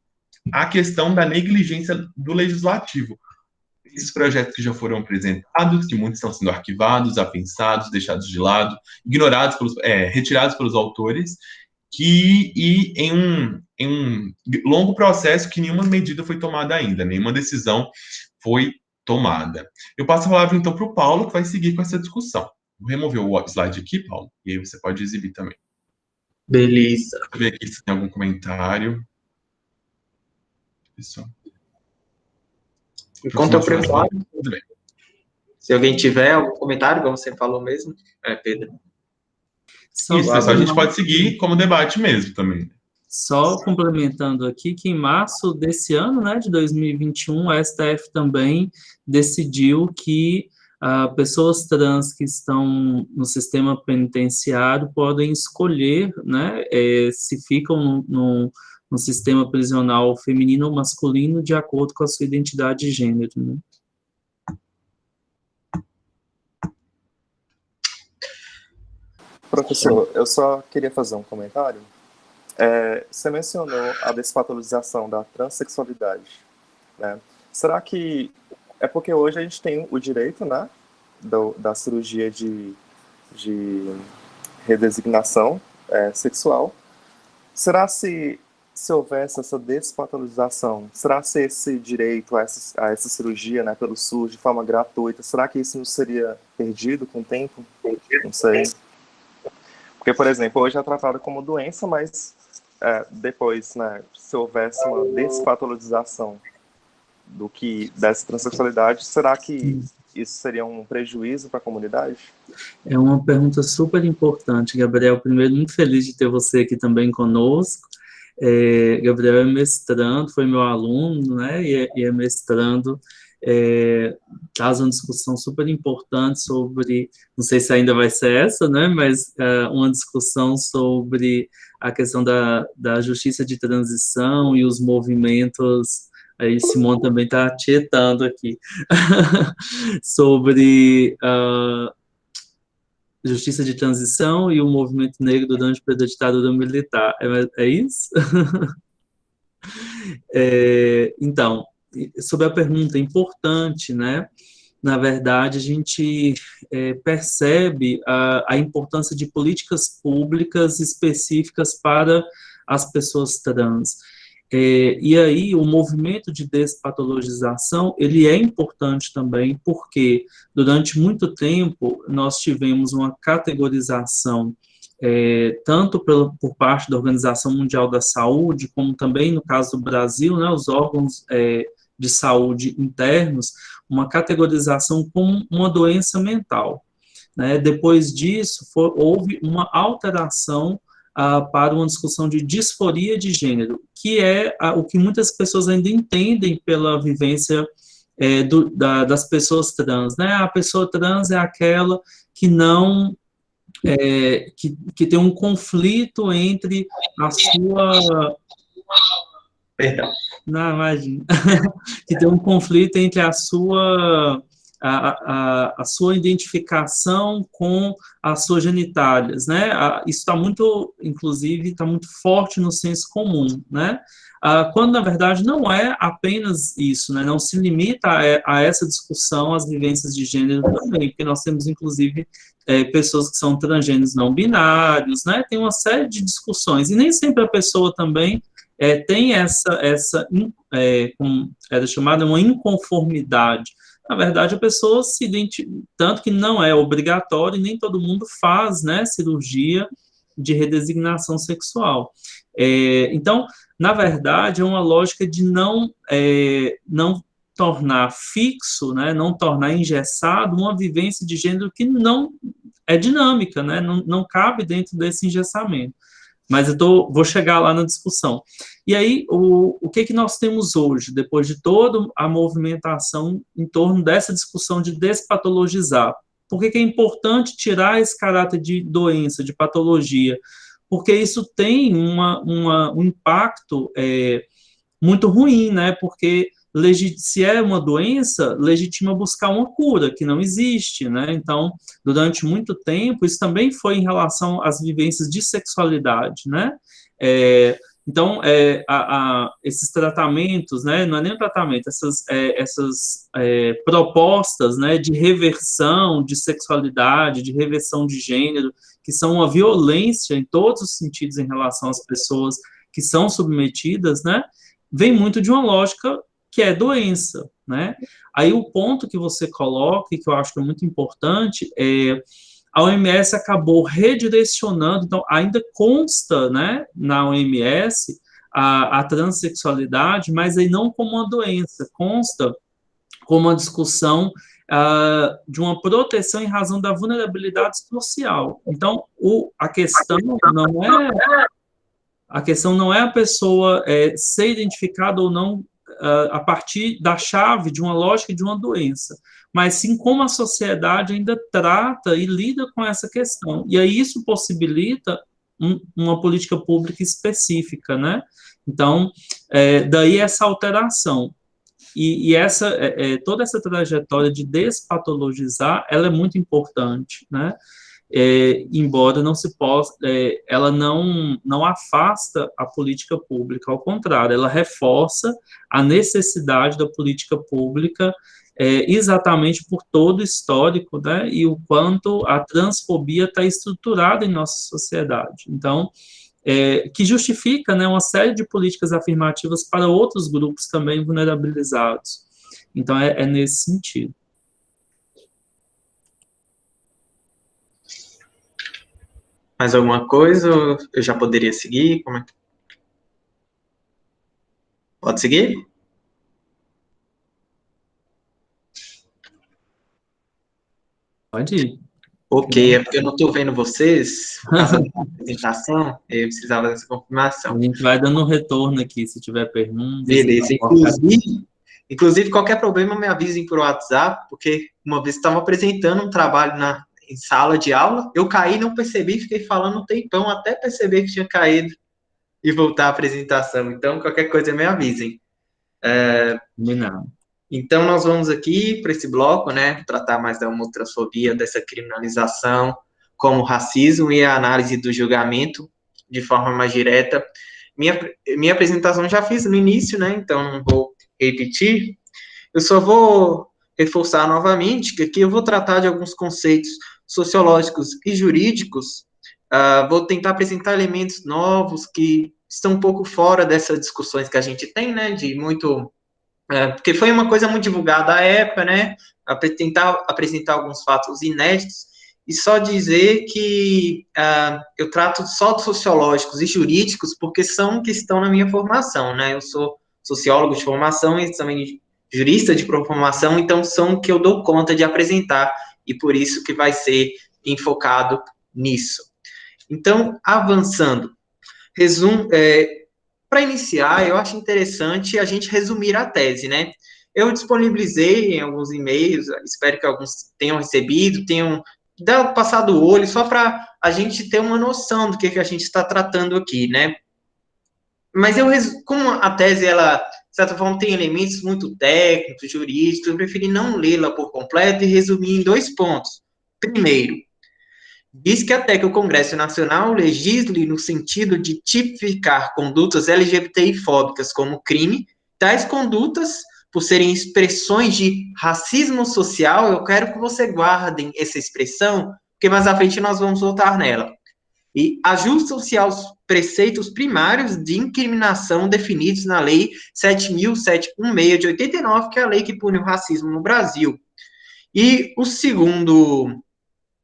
a questão da negligência do legislativo. Esses projetos que já foram apresentados, que muitos estão sendo arquivados, apensados, deixados de lado, ignorados, retirados pelos autores, e em um longo processo que nenhuma medida foi tomada ainda, nenhuma decisão foi tomada. Eu passo a palavra, então, para o Paulo, que vai seguir com essa discussão. Vou remover o slide aqui, Paulo, e aí você pode exibir também. Beleza. Deixa eu ver aqui se tem algum comentário. Pessoal. Enquanto eu preparo, tudo bem. Se alguém tiver algum comentário, como você falou mesmo, Pedro. Isso, pessoal, a gente pode seguir como debate mesmo também. Só complementando aqui que em março desse ano, né, de 2021, a STF também decidiu que pessoas trans que estão no sistema penitenciário podem escolher, né, se ficam no sistema prisional feminino ou masculino de acordo com a sua identidade de gênero, né? Professor, eu só queria fazer um comentário. Você mencionou a despatologização da transexualidade, né? Será que é porque hoje a gente tem o direito, né, da cirurgia de redesignação sexual? Será se houvesse essa despatologização, será se esse direito a essa cirurgia, né, pelo SUS, de forma gratuita, será que isso não seria perdido com o tempo? Não sei. Porque, por exemplo, hoje é tratado como doença, mas depois, né, se houvesse uma despatologização dessa transexualidade, será que isso seria um prejuízo para a comunidade? É uma pergunta super importante, Gabriel. Primeiro, muito feliz de ter você aqui também conosco. Gabriel é mestrando, foi meu aluno, né, e é mestrando, traz uma discussão super importante sobre, não sei se ainda vai ser essa, né, mas uma discussão sobre a questão da justiça de transição e os movimentos, aí Simone também está tietando aqui, sobre justiça de transição e o movimento negro durante a ditadura militar. É isso? Então, sobre a pergunta importante, né? Na verdade, a gente percebe a importância de políticas públicas específicas para as pessoas trans. E aí, o movimento de despatologização, ele é importante também, porque durante muito tempo nós tivemos uma categorização, tanto por parte da Organização Mundial da Saúde, como também, no caso do Brasil, né, os órgãos de saúde internos, uma categorização como uma doença mental, né? Depois disso, houve uma alteração para uma discussão de disforia de gênero, que é o que muitas pessoas ainda entendem pela vivência das pessoas trans, né? A pessoa trans é aquela que não que tem um conflito entre a sua... Perdão. Não, imagina. Que tem um conflito entre a sua identificação com as suas genitálias, né? Isso está muito, inclusive, está muito forte no senso comum, né? Quando, na verdade, não é apenas isso, né? Não se limita a essa discussão às vivências de gênero também, porque nós temos, inclusive, pessoas que são transgêneros não binários, né? Tem uma série de discussões, e nem sempre a pessoa também tem como era chamada, uma inconformidade. Na verdade, a pessoa se identifica, tanto que não é obrigatório, e nem todo mundo faz, né, cirurgia de redesignação sexual. Então, na verdade, é uma lógica de não tornar fixo, né, não tornar engessado uma vivência de gênero que não é dinâmica, né, não cabe dentro desse engessamento. Mas vou chegar lá na discussão. E aí, o que nós temos hoje, depois de toda a movimentação em torno dessa discussão de despatologizar? Por que é importante tirar esse caráter de doença, de patologia? Porque isso tem um impacto muito ruim, né? Porque se é uma doença, legitima buscar uma cura, que não existe, né? Então, durante muito tempo, isso também foi em relação às vivências de sexualidade, né? Então, esses tratamentos, né? Não é nem um tratamento, essas propostas, né? De reversão de sexualidade, de reversão de gênero, que são uma violência em todos os sentidos em relação às pessoas que são submetidas, né? Vem muito de uma lógica que é doença, né? Aí o ponto que você coloca, e que eu acho que é muito importante, a OMS acabou redirecionando, então ainda consta, né, na OMS a transexualidade, mas aí não como uma doença, consta como uma discussão de uma proteção em razão da vulnerabilidade social. Então, a questão não é a pessoa ser identificada ou não a partir da chave de uma lógica de uma doença, mas sim como a sociedade ainda trata e lida com essa questão. E aí isso possibilita uma política pública específica, né? Então, daí essa alteração. E toda essa trajetória de despatologizar, ela é muito importante, né? Embora não se possa, ela não afasta a política pública, ao contrário, ela reforça a necessidade da política pública, exatamente por todo o histórico, né, e o quanto a transfobia está estruturada em nossa sociedade. Então, que justifica, né, uma série de políticas afirmativas para outros grupos também vulnerabilizados. Então, é nesse sentido. Mais alguma coisa? Eu já poderia seguir? Como é que... Pode seguir? Pode ir. Ok, é porque eu não estou vendo vocês, por causa da apresentação, eu precisava dessa confirmação. A gente vai dando um retorno aqui, se tiver perguntas. Beleza, inclusive qualquer problema me avisem por WhatsApp, porque uma vez estava apresentando um trabalho em sala de aula, eu caí, não percebi, fiquei falando um tempão até perceber que tinha caído e voltar à apresentação. Então, qualquer coisa me avisem. Combinado. Então, nós vamos aqui para esse bloco, né, tratar mais da homotransfobia, dessa criminalização, como racismo e a análise do julgamento de forma mais direta. Minha apresentação já fiz no início, né, então não vou repetir. Eu só vou reforçar novamente que aqui eu vou tratar de alguns conceitos sociológicos e jurídicos. Vou tentar apresentar elementos novos que estão um pouco fora dessas discussões que a gente tem, né, de muito... porque foi uma coisa muito divulgada à época, né, tentar apresentar alguns fatos inéditos, e só dizer que eu trato só de sociológicos e jurídicos, porque são que estão na minha formação, né, eu sou sociólogo de formação e também jurista de formação, então são que eu dou conta de apresentar, e por isso que vai ser enfocado nisso. Então, avançando, para iniciar, eu acho interessante a gente resumir a tese, né? Eu disponibilizei em alguns e-mails, espero que alguns tenham recebido, tenham passado o olho, só para a gente ter uma noção do que a gente está tratando aqui, né? Mas como a tese, ela, de certa forma, tem elementos muito técnicos, jurídicos, eu preferi não lê-la por completo e resumir em 2 pontos. Primeiro, diz que até que o Congresso Nacional legisle no sentido de tipificar condutas LGBTI-fóbicas como crime, tais condutas, por serem expressões de racismo social, eu quero que você guardem essa expressão, porque mais à frente nós vamos voltar nela. E ajustam-se aos preceitos primários de incriminação definidos na Lei 7.716 de 89, que é a lei que pune o racismo no Brasil. E o segundo...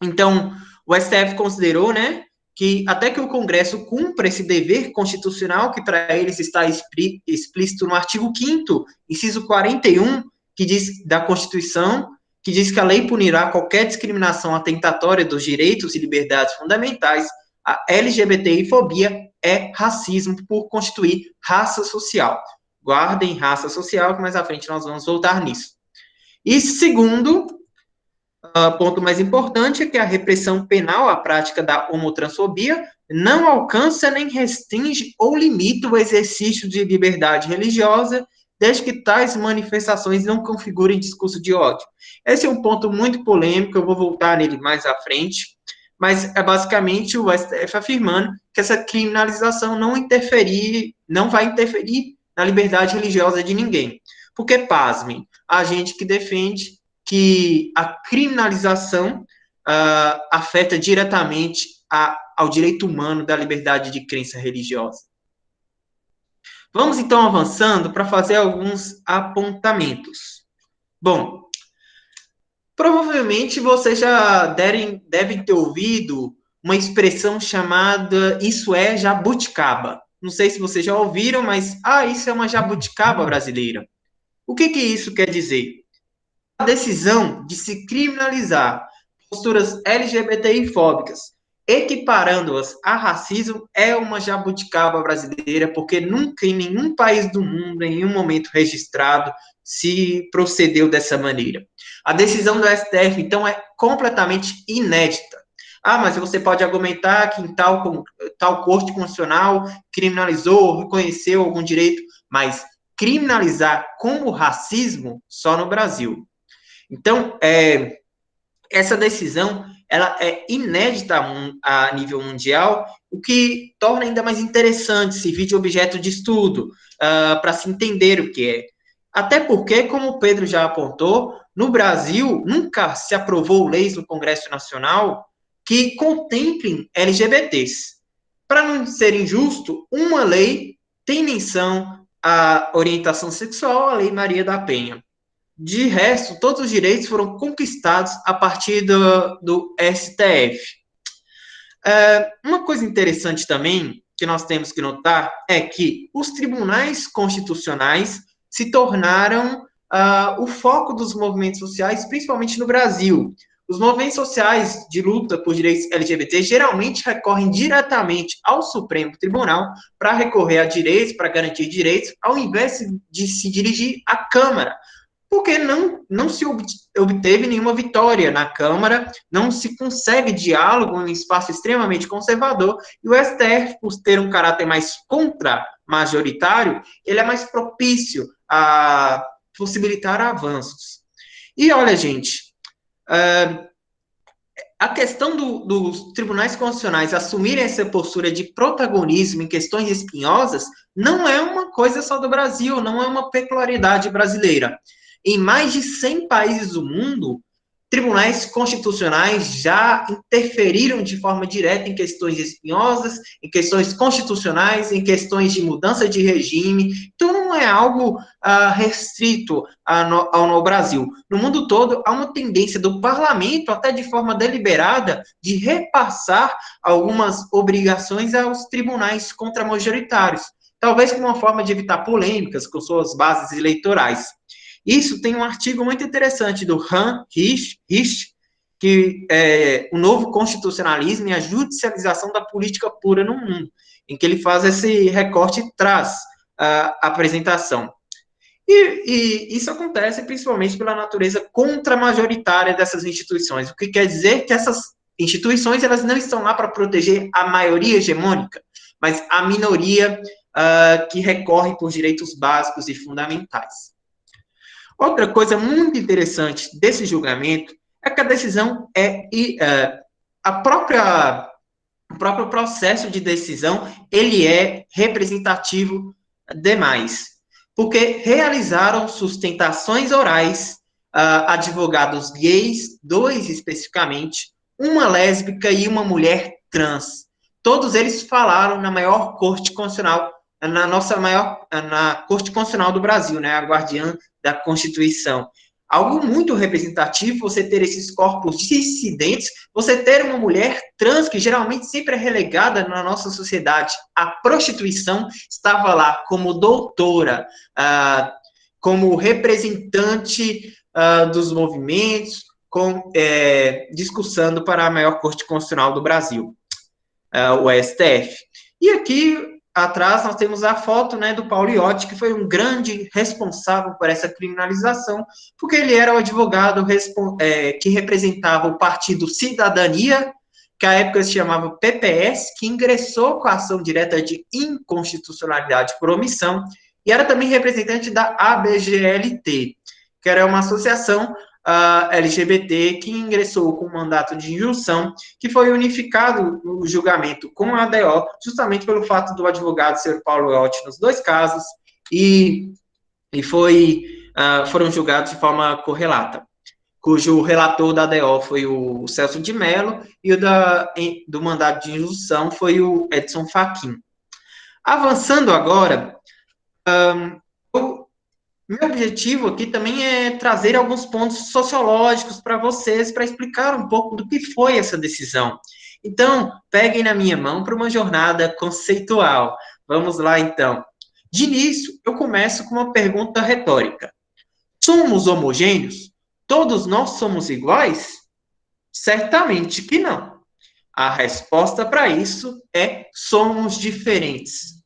Então, o STF considerou, né, que até que o Congresso cumpra esse dever constitucional, que para eles está explícito no artigo 5º, inciso 41, que diz da Constituição, que diz que a lei punirá qualquer discriminação atentatória dos direitos e liberdades fundamentais. A LGBTI-fobia é racismo por constituir raça social. Guardem raça social, que mais à frente nós vamos voltar nisso. E segundo... ponto mais importante é que a repressão penal à prática da homotransfobia não alcança nem restringe ou limita o exercício de liberdade religiosa, desde que tais manifestações não configurem discurso de ódio. Esse é um ponto muito polêmico, eu vou voltar nele mais à frente, mas é basicamente o STF afirmando que essa criminalização não vai interferir na liberdade religiosa de ninguém. Porque, pasmem, a gente que defende que a criminalização afeta diretamente ao direito humano da liberdade de crença religiosa. Vamos, então, avançando para fazer alguns apontamentos. Bom, provavelmente vocês já devem ter ouvido uma expressão chamada "isso é jabuticaba". Não sei se vocês já ouviram, mas isso é uma jabuticaba brasileira. O que isso quer dizer? a decisão de se criminalizar posturas LGBTI-fóbicas, equiparando-as a racismo, é uma jabuticaba brasileira, porque nunca em nenhum país do mundo, em nenhum momento registrado, se procedeu dessa maneira. A decisão do STF, então, é completamente inédita. Ah, mas você pode argumentar que em tal corte constitucional criminalizou, reconheceu algum direito, mas criminalizar como racismo só no Brasil. Então, essa decisão ela é inédita a nível mundial, o que torna ainda mais interessante servir de objeto de estudo, para se entender o que é. Até porque, como o Pedro já apontou, no Brasil nunca se aprovou leis no Congresso Nacional que contemplem LGBTs. Para não ser injusto, uma lei tem menção à orientação sexual, a Lei Maria da Penha. De resto, todos os direitos foram conquistados a partir do STF. Uma coisa interessante também que nós temos que notar é que os tribunais constitucionais se tornaram o foco dos movimentos sociais, principalmente no Brasil. Os movimentos sociais de luta por direitos LGBT geralmente recorrem diretamente ao Supremo Tribunal para recorrer a direitos, para garantir direitos, ao invés de se dirigir à Câmara, porque não se obteve nenhuma vitória na Câmara, não se consegue diálogo em um espaço extremamente conservador, e o STF, por ter um caráter mais contra-majoritário, ele é mais propício a possibilitar avanços. E olha, gente, a questão dos tribunais constitucionais assumirem essa postura de protagonismo em questões espinhosas não é uma coisa só do Brasil, não é uma peculiaridade brasileira. Em mais de 100 países do mundo, tribunais constitucionais já interferiram de forma direta em questões espinhosas, em questões constitucionais, em questões de mudança de regime. Então, não é algo restrito ao Brasil. No mundo todo, há uma tendência do parlamento, até de forma deliberada, de repassar algumas obrigações aos tribunais contramajoritários, talvez como uma forma de evitar polêmicas com suas bases eleitorais. Isso tem um artigo muito interessante do Han Rich, que é o novo constitucionalismo e a judicialização da política pura no mundo, em que ele faz esse recorte e traz a apresentação. E isso acontece principalmente pela natureza contramajoritária dessas instituições, o que quer dizer que essas instituições elas não estão lá para proteger a maioria hegemônica, mas a minoria que recorre por direitos básicos e fundamentais. Outra coisa muito interessante desse julgamento é que a decisão o próprio processo de decisão, ele é representativo demais, porque realizaram sustentações orais advogados gays, 2 especificamente, uma lésbica e uma mulher trans. Todos eles falaram na maior corte constitucional, na Corte Constitucional do Brasil, né, a guardiã da Constituição. Algo muito representativo, você ter esses corpos dissidentes, você ter uma mulher trans, que geralmente sempre é relegada na nossa sociedade. A prostituição estava lá como doutora, como representante dos movimentos, discussando para a maior Corte Constitucional do Brasil, o STF. E aqui atrás nós temos a foto, né, do Paulo Iotti, que foi um grande responsável por essa criminalização, porque ele era o advogado que representava o partido Cidadania, que à época se chamava PPS, que ingressou com a ação direta de inconstitucionalidade por omissão, e era também representante da ABGLT, que era uma associação LGBT que ingressou com um mandato de injunção, que foi unificado no julgamento com a ADO, justamente pelo fato do advogado ser o Paulo Iotti nos 2 casos, e foram julgados de forma correlata, cujo relator da ADO foi o Celso de Mello, e o do mandato de injunção foi o Edson Fachin. Avançando agora, meu objetivo aqui também é trazer alguns pontos sociológicos para vocês, para explicar um pouco do que foi essa decisão. Então, peguem na minha mão para uma jornada conceitual. Vamos lá, então. De início, eu começo com uma pergunta retórica. Somos homogêneos? todos nós somos iguais? Certamente que não. A resposta para isso é: somos diferentes.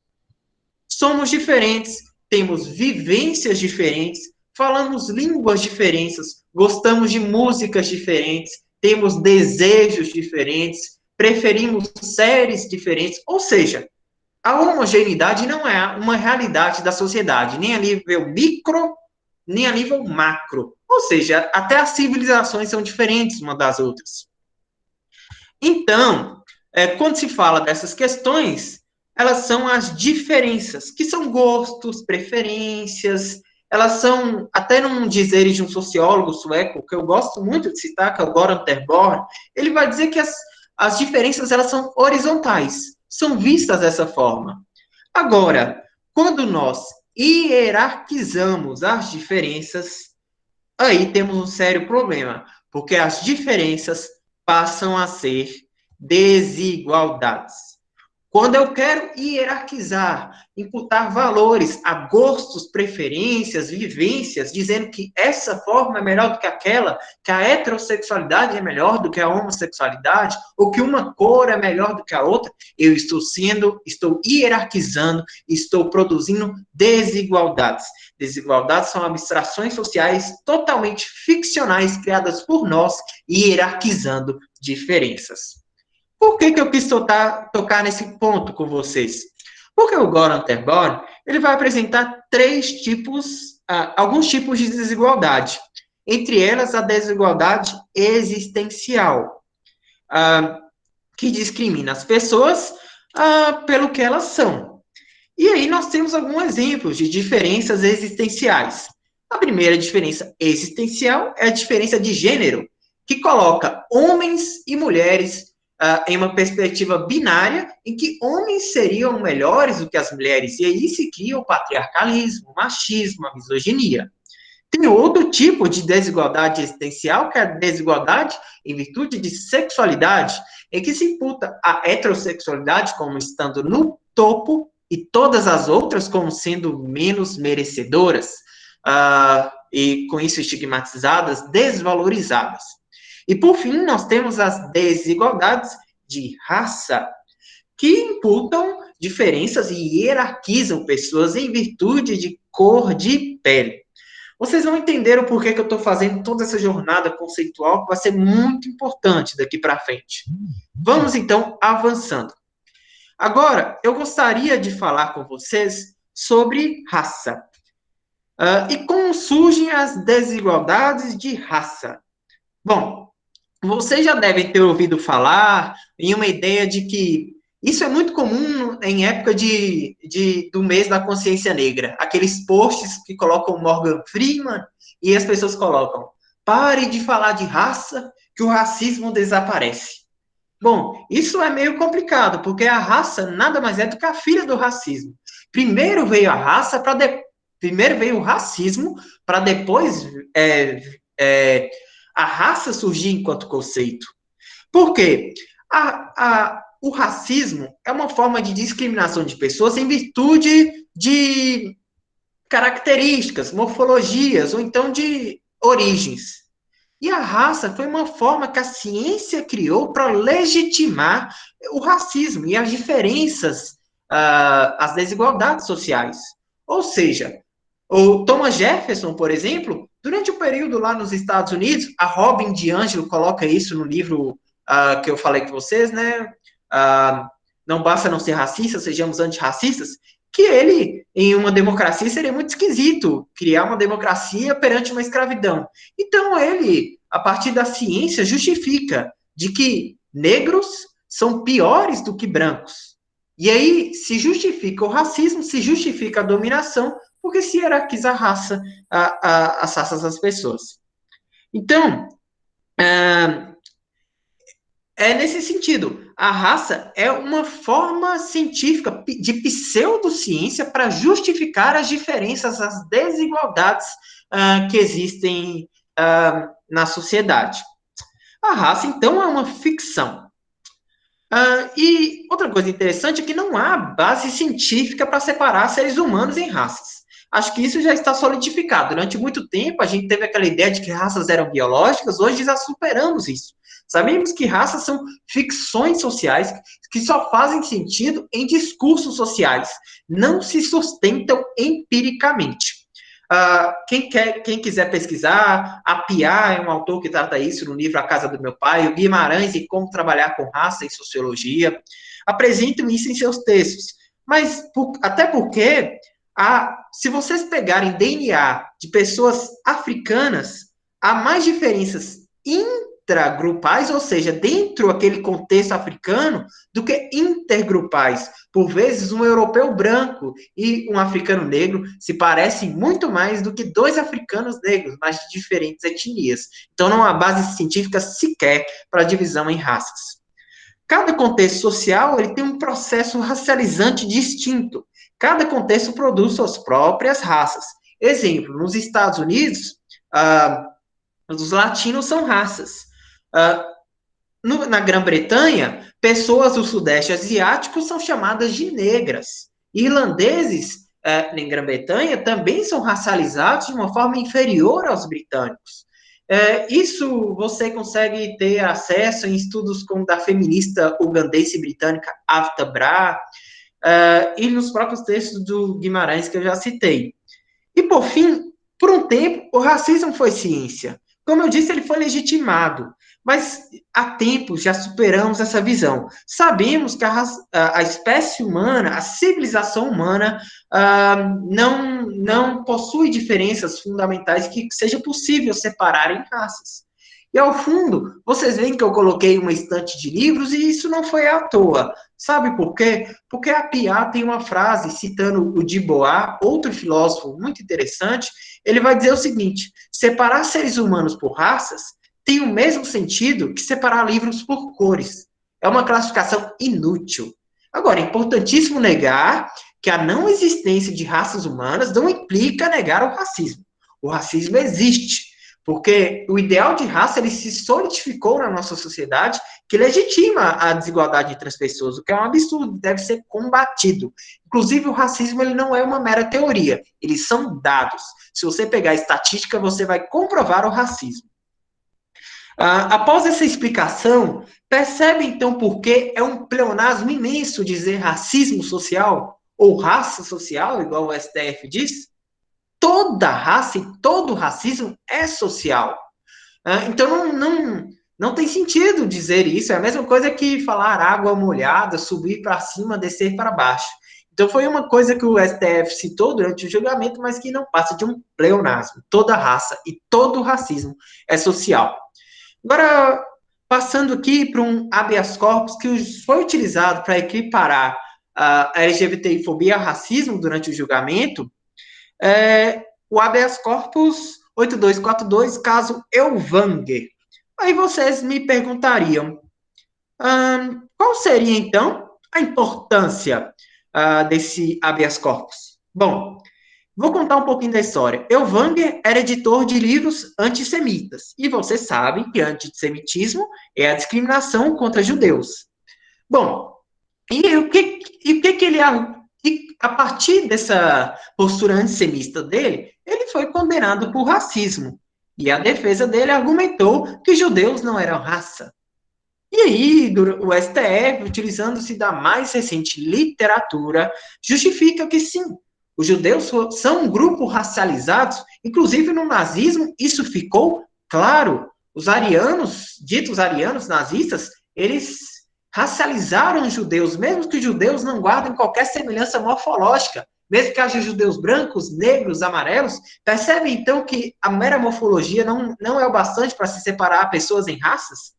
Somos diferentes, temos vivências diferentes, falamos línguas diferentes, gostamos de músicas diferentes, temos desejos diferentes, preferimos séries diferentes, ou seja, a homogeneidade não é uma realidade da sociedade, nem a nível micro, nem a nível macro. Ou seja, até as civilizações são diferentes umas das outras. Então, quando se fala dessas questões, elas são as diferenças, que são gostos, preferências, elas são, até num dizer de um sociólogo sueco, que eu gosto muito de citar, que é o Göran Terborn, ele vai dizer que as diferenças, elas são horizontais, são vistas dessa forma. Agora, quando nós hierarquizamos as diferenças, aí temos um sério problema, porque as diferenças passam a ser desigualdades. Quando eu quero hierarquizar, imputar valores a gostos, preferências, vivências, dizendo que essa forma é melhor do que aquela, que a heterossexualidade é melhor do que a homossexualidade, ou que uma cor é melhor do que a outra, eu estou hierarquizando, estou produzindo desigualdades. Desigualdades são abstrações sociais totalmente ficcionais criadas por nós, hierarquizando diferenças. Por que eu quis tocar nesse ponto com vocês? Porque o Göran Terborn, ele vai apresentar alguns tipos de desigualdade. Entre elas, a desigualdade existencial, que discrimina as pessoas pelo que elas são. E aí nós temos alguns exemplos de diferenças existenciais. A primeira diferença existencial é a diferença de gênero, que coloca homens e mulheres em uma perspectiva binária, em que homens seriam melhores do que as mulheres, e aí se cria o patriarcalismo, o machismo, a misoginia. Tem outro tipo de desigualdade existencial, que é a desigualdade em virtude de sexualidade, em que se imputa a heterossexualidade como estando no topo e todas as outras como sendo menos merecedoras, e com isso estigmatizadas, desvalorizadas. E, por fim, nós temos as desigualdades de raça, que imputam diferenças e hierarquizam pessoas em virtude de cor de pele. Vocês vão entender o porquê que eu estou fazendo toda essa jornada conceitual, que vai ser muito importante daqui para frente. Vamos, então, avançando. Agora, eu gostaria de falar com vocês sobre raça. E como surgem as desigualdades de raça? Bom, vocês já devem ter ouvido falar em uma ideia de que isso é muito comum em época do mês da consciência negra. Aqueles posts que colocam Morgan Freeman e as pessoas colocam: pare de falar de raça, que o racismo desaparece. Bom, isso é meio complicado, porque a raça nada mais é do que a filha do racismo. Primeiro veio a raça, primeiro veio o racismo, para depois a raça surgir enquanto conceito. Por quê? O racismo é uma forma de discriminação de pessoas em virtude de características, morfologias, ou então de origens. E a raça foi uma forma que a ciência criou para legitimar o racismo e as diferenças, as desigualdades sociais. Ou seja, o Thomas Jefferson, por exemplo, durante o período lá nos Estados Unidos, a Robin DiAngelo coloca isso no livro que eu falei com vocês, né? Não basta não ser racista, sejamos antirracistas, que ele, em uma democracia, seria muito esquisito criar uma democracia perante uma escravidão. Então, ele, a partir da ciência, justifica de que negros são piores do que brancos. E aí se justifica o racismo, se justifica a dominação, porque se hierarquiza a raça, as raças das pessoas. Então, é nesse sentido. A raça é uma forma científica de pseudociência para justificar as diferenças, as desigualdades que existem na sociedade. A raça, então, é uma ficção. E outra coisa interessante é que não há base científica para separar seres humanos em raças. acho que isso já está solidificado. Durante muito tempo, a gente teve aquela ideia de que raças eram biológicas, hoje já superamos isso. Sabemos que raças são ficções sociais que só fazem sentido em discursos sociais, não se sustentam empiricamente. Quem quiser pesquisar, a Piá é um autor que trata isso no livro A Casa do Meu Pai, o Guimarães e Como Trabalhar com Raça em Sociologia, apresentam isso em seus textos. Mas, até porque, se vocês pegarem DNA de pessoas africanas, há mais diferenças intragrupais, ou seja, dentro daquele contexto africano, do que intergrupais. Por vezes, um europeu branco e um africano negro se parecem muito mais do que dois africanos negros, mas de diferentes etnias. Então, não há base científica sequer para a divisão em raças. Cada contexto social ele tem um processo racializante distinto. Cada contexto produz suas próprias raças. Exemplo, nos Estados Unidos, os latinos são raças. Na Grã-Bretanha, pessoas do Sudeste Asiático são chamadas de negras. Irlandeses, em Grã-Bretanha, também são racializados de uma forma inferior aos britânicos. Isso você consegue ter acesso em estudos como da feminista ugandense britânica Avita Bra, e nos próprios textos do Guimarães que eu já citei. E, por fim, por um tempo, o racismo foi ciência. Como eu disse, ele foi legitimado, mas há tempos já superamos essa visão. Sabemos que a espécie humana, a civilização humana, não possui diferenças fundamentais que seja possível separar em raças. E, ao fundo, vocês veem que eu coloquei uma estante de livros e isso não foi à toa. Sabe por quê? Porque a Piá tem uma frase, citando o Dubois, outro filósofo muito interessante, ele vai dizer o seguinte: separar seres humanos por raças tem o mesmo sentido que separar livros por cores. É uma classificação inútil. Agora, é importantíssimo negar que a não existência de raças humanas não implica negar o racismo. O racismo existe, porque o ideal de raça ele se solidificou na nossa sociedade, que legitima a desigualdade entre as pessoas, o que é um absurdo, deve ser combatido. Inclusive, o racismo ele não é uma mera teoria, eles são dados. Se você pegar a estatística, você vai comprovar o racismo. Após essa explicação, percebe então por que é um pleonasmo imenso dizer racismo social, ou raça social, igual o STF diz? Toda raça e todo racismo é social. Então, não tem sentido dizer isso. É a mesma coisa que falar água molhada, subir para cima, descer para baixo. Então, foi uma coisa que o STF citou durante o julgamento, mas que não passa de um pleonasmo. Toda raça e todo racismo é social. Agora, passando aqui para um habeas corpus que foi utilizado para equiparar a LGBTfobia ao racismo durante o julgamento, o habeas corpus 8242, caso Elvanger. Aí vocês me perguntariam, qual seria, então, a importância desse habeas corpus? Bom, vou contar um pouquinho da história. Elvanger era editor de livros antissemitas, e vocês sabem que antissemitismo é a discriminação contra judeus. Bom, e o que ele... E a partir dessa postura antissemita dele, ele foi condenado por racismo. E a defesa dele argumentou que judeus não eram raça. E aí, o STF, utilizando-se da mais recente literatura, justifica que sim, os judeus são um grupo racializado, inclusive no nazismo, isso ficou claro. Os arianos, ditos arianos nazistas, eles racializaram os judeus, mesmo que os judeus não guardem qualquer semelhança morfológica, mesmo que haja judeus brancos, negros, amarelos. Percebe, então, que a mera morfologia não é o bastante para se separar pessoas em raças?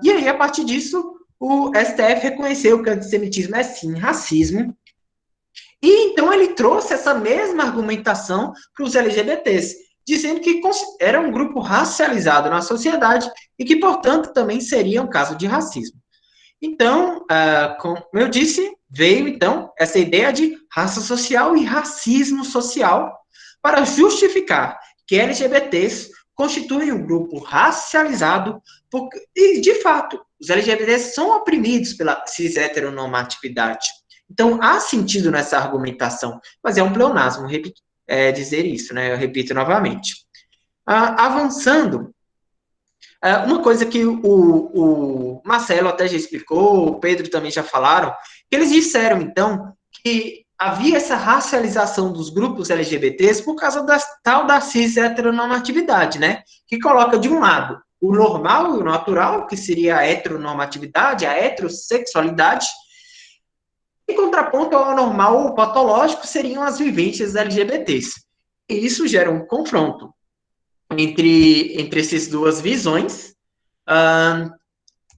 E aí, a partir disso, o STF reconheceu que o antissemitismo é, sim, racismo, e então ele trouxe essa mesma argumentação para os LGBTs, dizendo que era um grupo racializado na sociedade e que, portanto, também seria um caso de racismo. Então, como eu disse, veio, então, essa ideia de raça social e racismo social para justificar que LGBTs constituem um grupo racializado e, de fato, os LGBTs são oprimidos pela cis-heteronormatividade. Então, há sentido nessa argumentação, mas é um pleonasmo dizer isso, né? Eu repito novamente. Avançando, uma coisa que o Marcelo até já explicou, o Pedro também já falaram, que eles disseram, então, que havia essa racialização dos grupos LGBTs por causa da cis heteronormatividade, né? Que coloca, de um lado, o normal e o natural, que seria a heteronormatividade, a heterossexualidade, em contraponto ao anormal ou patológico seriam as vivências LGBTs. E isso gera um confronto entre essas duas visões,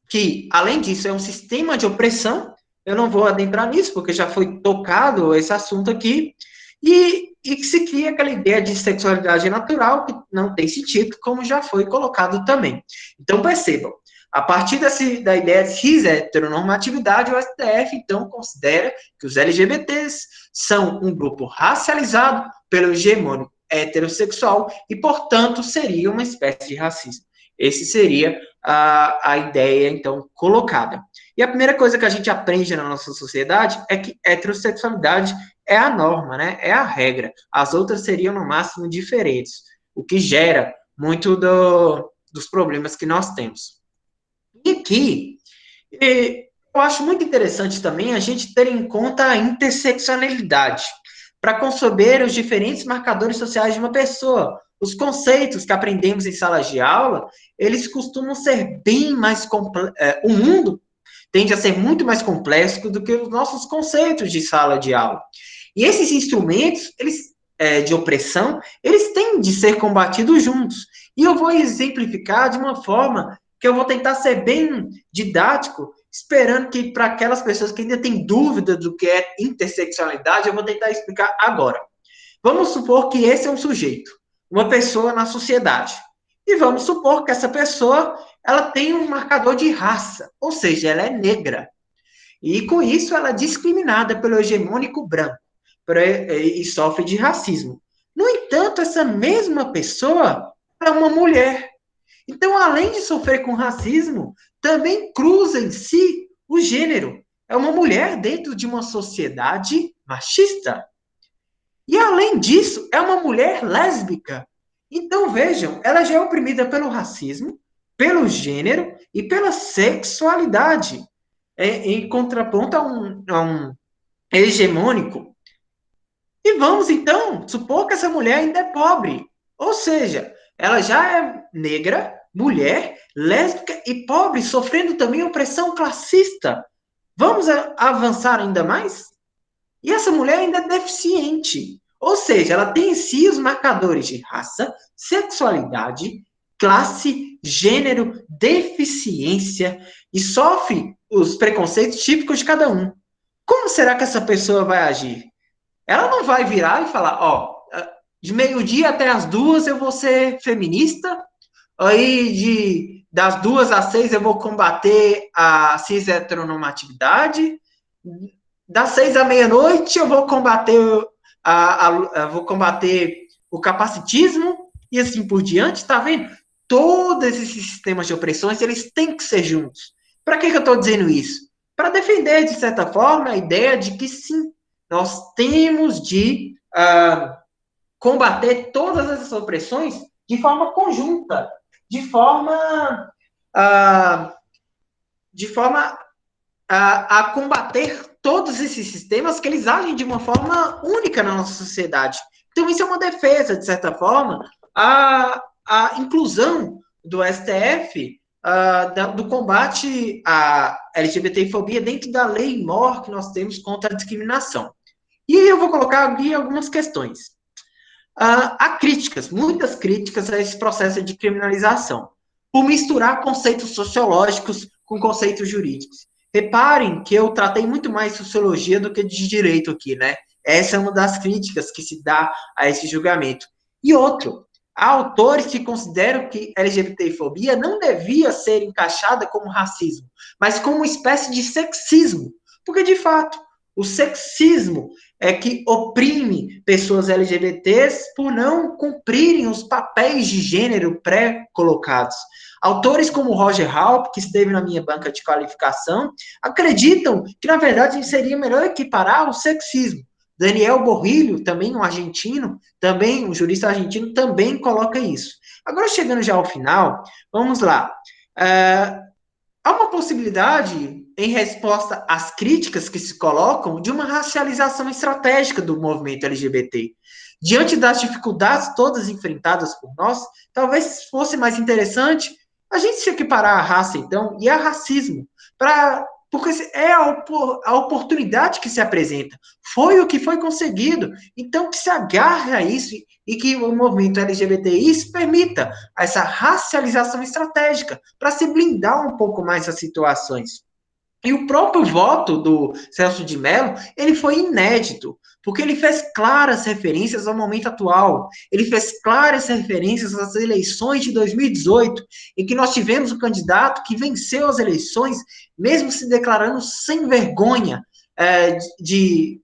que, além disso, é um sistema de opressão. Eu não vou adentrar nisso, porque já foi tocado esse assunto aqui, e que se cria aquela ideia de sexualidade natural, que não tem sentido, como já foi colocado também. Então, percebam, a partir da ideia de cis-heteronormatividade, o STF, então, considera que os LGBTs são um grupo racializado pelo hegemônico heterossexual e, portanto, seria uma espécie de racismo. Esse seria a ideia, então, colocada. E a primeira coisa que a gente aprende na nossa sociedade é que heterossexualidade é a norma, né? É a regra. As outras seriam, no máximo, diferentes, o que gera muito dos problemas que nós temos. E aqui, eu acho muito interessante também a gente ter em conta a interseccionalidade, para conceber os diferentes marcadores sociais de uma pessoa. Os conceitos que aprendemos em salas de aula, eles costumam ser bem mais complexos. O mundo tende a ser muito mais complexo do que os nossos conceitos de sala de aula. E esses instrumentos, de opressão, eles têm de ser combatidos juntos. E eu vou exemplificar de uma forma que eu vou tentar ser bem didático, esperando que para aquelas pessoas que ainda têm dúvida do que é interseccionalidade, eu vou tentar explicar agora. Vamos supor que esse é um sujeito, uma pessoa na sociedade. E vamos supor que essa pessoa, ela tem um marcador de raça, ou seja, ela é negra. E com isso ela é discriminada pelo hegemônico branco e sofre de racismo. No entanto, essa mesma pessoa é uma mulher. Então, além de sofrer com racismo, também cruza em si o gênero. É uma mulher dentro de uma sociedade machista. E, além disso, é uma mulher lésbica. Então, vejam, ela já é oprimida pelo racismo, pelo gênero e pela sexualidade, em contraponto a um hegemônico. E vamos, então, supor que essa mulher ainda é pobre. Ou seja, ela já é negra, mulher, lésbica e pobre, sofrendo também opressão classista. Vamos avançar ainda mais? E essa mulher ainda é deficiente. Ou seja, ela tem em si os marcadores de raça, sexualidade, classe, gênero, deficiência e sofre os preconceitos típicos de cada um. Como será que essa pessoa vai agir? Ela não vai virar e falar, de meio-dia até as 2 eu vou ser feminista, aí das 2 às 6 eu vou combater a cis-heteronormatividade, das 6 à meia-noite eu vou combater o capacitismo e assim por diante, tá vendo? Todos esses sistemas de opressões, eles têm que ser juntos. Para que eu estou dizendo isso? Para defender, de certa forma, a ideia de que sim, nós temos de combater todas essas opressões de forma conjunta, de forma a combater todos esses sistemas que eles agem de uma forma única na nossa sociedade. Então, isso é uma defesa, de certa forma, a inclusão do STF, do combate à LGBTfobia dentro da lei maior que nós temos contra a discriminação. E eu vou colocar aqui algumas questões. Há críticas, muitas críticas a esse processo de criminalização, por misturar conceitos sociológicos com conceitos jurídicos. Reparem que eu tratei muito mais sociologia do que de direito aqui, né? Essa é uma das críticas que se dá a esse julgamento. E outro, há autores que consideram que LGBTfobia não devia ser encaixada como racismo, mas como uma espécie de sexismo. Porque, de fato, O sexismo é que oprime pessoas LGBTs por não cumprirem os papéis de gênero pré-colocados. Autores como Roger Halpe, que esteve na minha banca de qualificação, acreditam que, na verdade, seria melhor equiparar o sexismo. Daniel Borrilho, também um argentino, também um jurista argentino, também coloca isso. Agora, chegando já ao final, vamos lá. Há uma possibilidade, em resposta às críticas que se colocam, de uma racialização estratégica do movimento LGBT. Diante das dificuldades todas enfrentadas por nós, talvez fosse mais interessante a gente se equiparar à raça, então, e a racismo, porque é a oportunidade que se apresenta. Foi o que foi conseguido. Então, que se agarre a isso e que o movimento LGBTI permita essa racialização estratégica para se blindar um pouco mais as situações. E o próprio voto do Celso de Mello, ele foi inédito, porque ele fez claras referências ao momento atual, ele fez claras referências às eleições de 2018, em que nós tivemos um candidato que venceu as eleições, mesmo se declarando sem vergonha de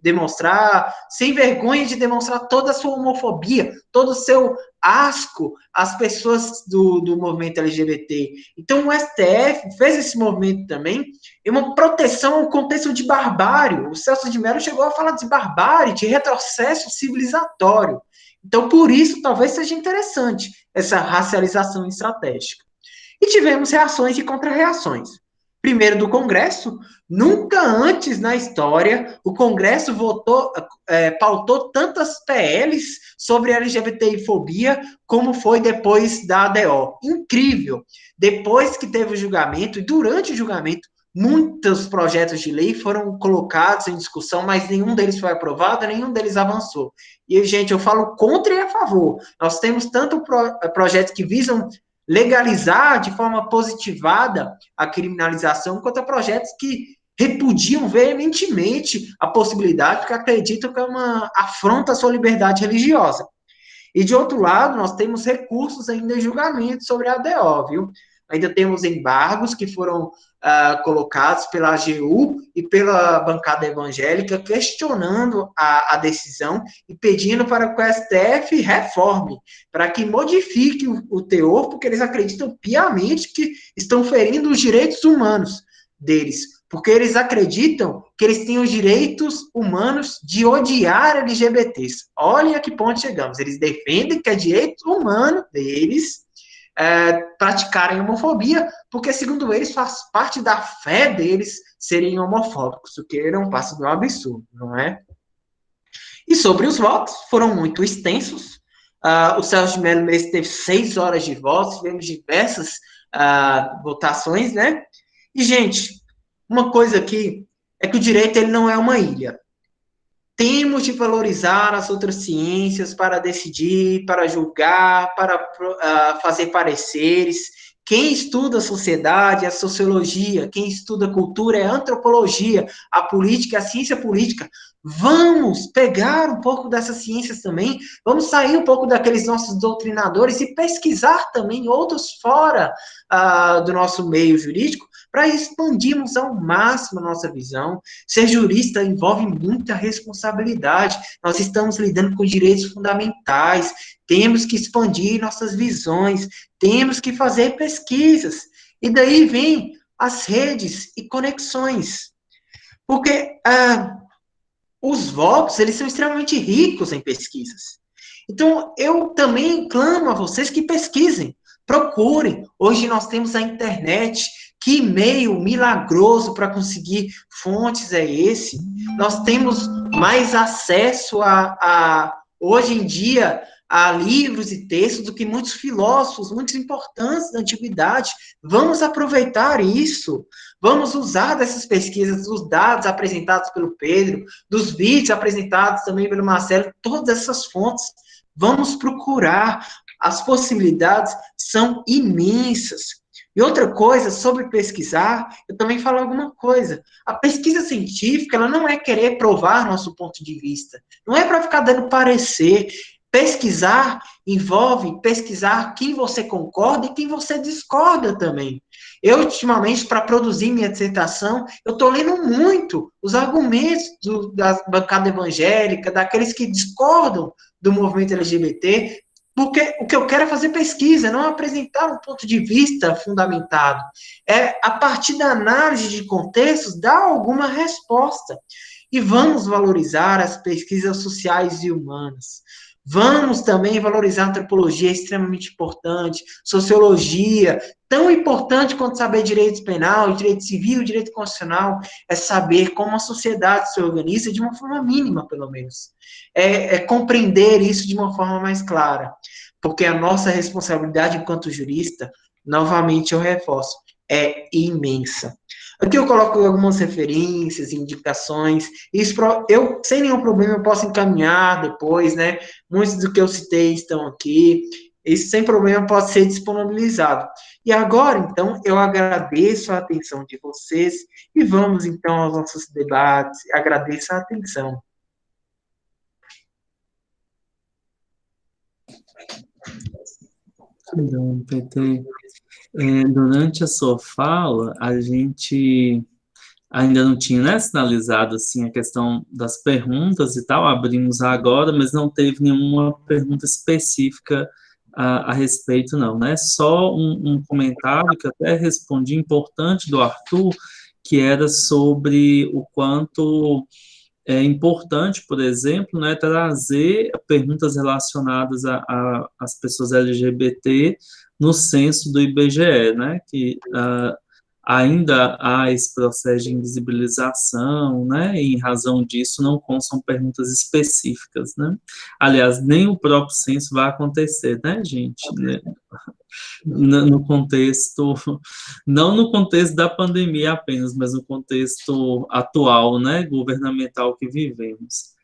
demonstrar, sem vergonha de demonstrar toda a sua homofobia, todo o seu asco às pessoas do movimento LGBT. Então, o STF fez esse movimento também em uma proteção ao contexto de barbárie. O Celso de Mello chegou a falar de barbárie, de retrocesso civilizatório. Então, por isso, talvez seja interessante essa racialização estratégica. E tivemos reações e contra-reações. Primeiro, do Congresso. Nunca antes na história o Congresso pautou tantas PLs sobre LGBTI-fobia como foi depois da ADO. Incrível! Depois que teve o julgamento, e durante o julgamento, muitos projetos de lei foram colocados em discussão, mas nenhum deles foi aprovado, nenhum deles avançou. E, gente, eu falo contra e a favor. Nós temos tanto projetos que visam legalizar de forma positivada a criminalização, quanto a projetos que repudiam veementemente a possibilidade, porque acreditam que é uma afronta à sua liberdade religiosa. E, de outro lado, nós temos recursos ainda em julgamento sobre a ADO, viu? Ainda temos embargos que foram colocados pela AGU e pela bancada evangélica, questionando a decisão e pedindo para que o STF reforme, para que modifique o teor, porque eles acreditam piamente que estão ferindo os direitos humanos deles, porque eles acreditam que eles têm os direitos humanos de odiar LGBTs. Olhem a que ponto chegamos. Eles defendem que é direito humano deles praticarem homofobia, porque, segundo eles, faz parte da fé deles serem homofóbicos, o que não passa de um absurdo, não é? E sobre os votos, foram muito extensos. O Celso de Mello teve 6 horas de votos, tivemos diversas votações, né? E, gente, uma coisa aqui é que o direito ele não é uma ilha. Temos de valorizar as outras ciências para decidir, para julgar, para fazer pareceres. Quem estuda a sociedade é a sociologia, quem estuda a cultura é a antropologia, a política é a ciência política. Vamos pegar um pouco dessas ciências também, vamos sair um pouco daqueles nossos doutrinadores e pesquisar também outros fora do nosso meio jurídico, para expandirmos ao máximo a nossa visão. Ser jurista envolve muita responsabilidade. Nós estamos lidando com direitos fundamentais, temos que expandir nossas visões, temos que fazer pesquisas. E daí vem as redes e conexões. Porque os votos, eles são extremamente ricos em pesquisas. Então, eu também clamo a vocês que pesquisem, procurem. Hoje nós temos a internet. Que meio milagroso para conseguir fontes é esse? Nós temos mais acesso hoje em dia, a livros e textos do que muitos filósofos, muitos importantes da antiguidade. Vamos aproveitar isso. Vamos usar dessas pesquisas, dos dados apresentados pelo Pedro, dos vídeos apresentados também pelo Marcelo, todas essas fontes. Vamos procurar. As possibilidades são imensas. E outra coisa, sobre pesquisar, eu também falo alguma coisa. A pesquisa científica, ela não é querer provar nosso ponto de vista. Não é para ficar dando parecer. pesquisar envolve pesquisar quem você concorda e quem você discorda também. Eu, ultimamente, para produzir minha dissertação, eu estou lendo muito os argumentos da bancada evangélica, daqueles que discordam do movimento LGBT, porque o que eu quero é fazer pesquisa, não apresentar um ponto de vista fundamentado. É, a partir da análise de contextos, dar alguma resposta. E vamos valorizar as pesquisas sociais e humanas. Vamos também valorizar a antropologia, é extremamente importante, sociologia, tão importante quanto saber direito penal, direito civil, direito constitucional, é saber como a sociedade se organiza de uma forma mínima, pelo menos. É compreender isso de uma forma mais clara, porque a nossa responsabilidade enquanto jurista, novamente eu reforço, é imensa. Aqui eu coloco algumas referências, indicações, isso eu, sem nenhum problema, eu posso encaminhar depois, né? Muitos do que eu citei estão aqui, isso sem problema pode ser disponibilizado. E agora, então, eu agradeço a atenção de vocês e vamos, então, aos nossos debates. Agradeço a atenção. Então, PT, durante a sua fala, a gente ainda não tinha, né, sinalizado assim, a questão das perguntas e tal, abrimos agora, mas não teve nenhuma pergunta específica a respeito, não, né? Só um comentário que eu até respondi, importante, do Arthur, que era sobre o quanto é importante, por exemplo, né, trazer perguntas relacionadas às pessoas LGBT no censo do IBGE, né, que ainda há esse processo de invisibilização, né, e em razão disso não constam perguntas específicas, né. Aliás, nem o próprio censo vai acontecer, né, gente, né? No contexto, não no contexto da pandemia apenas, mas no contexto atual, né, governamental que vivemos.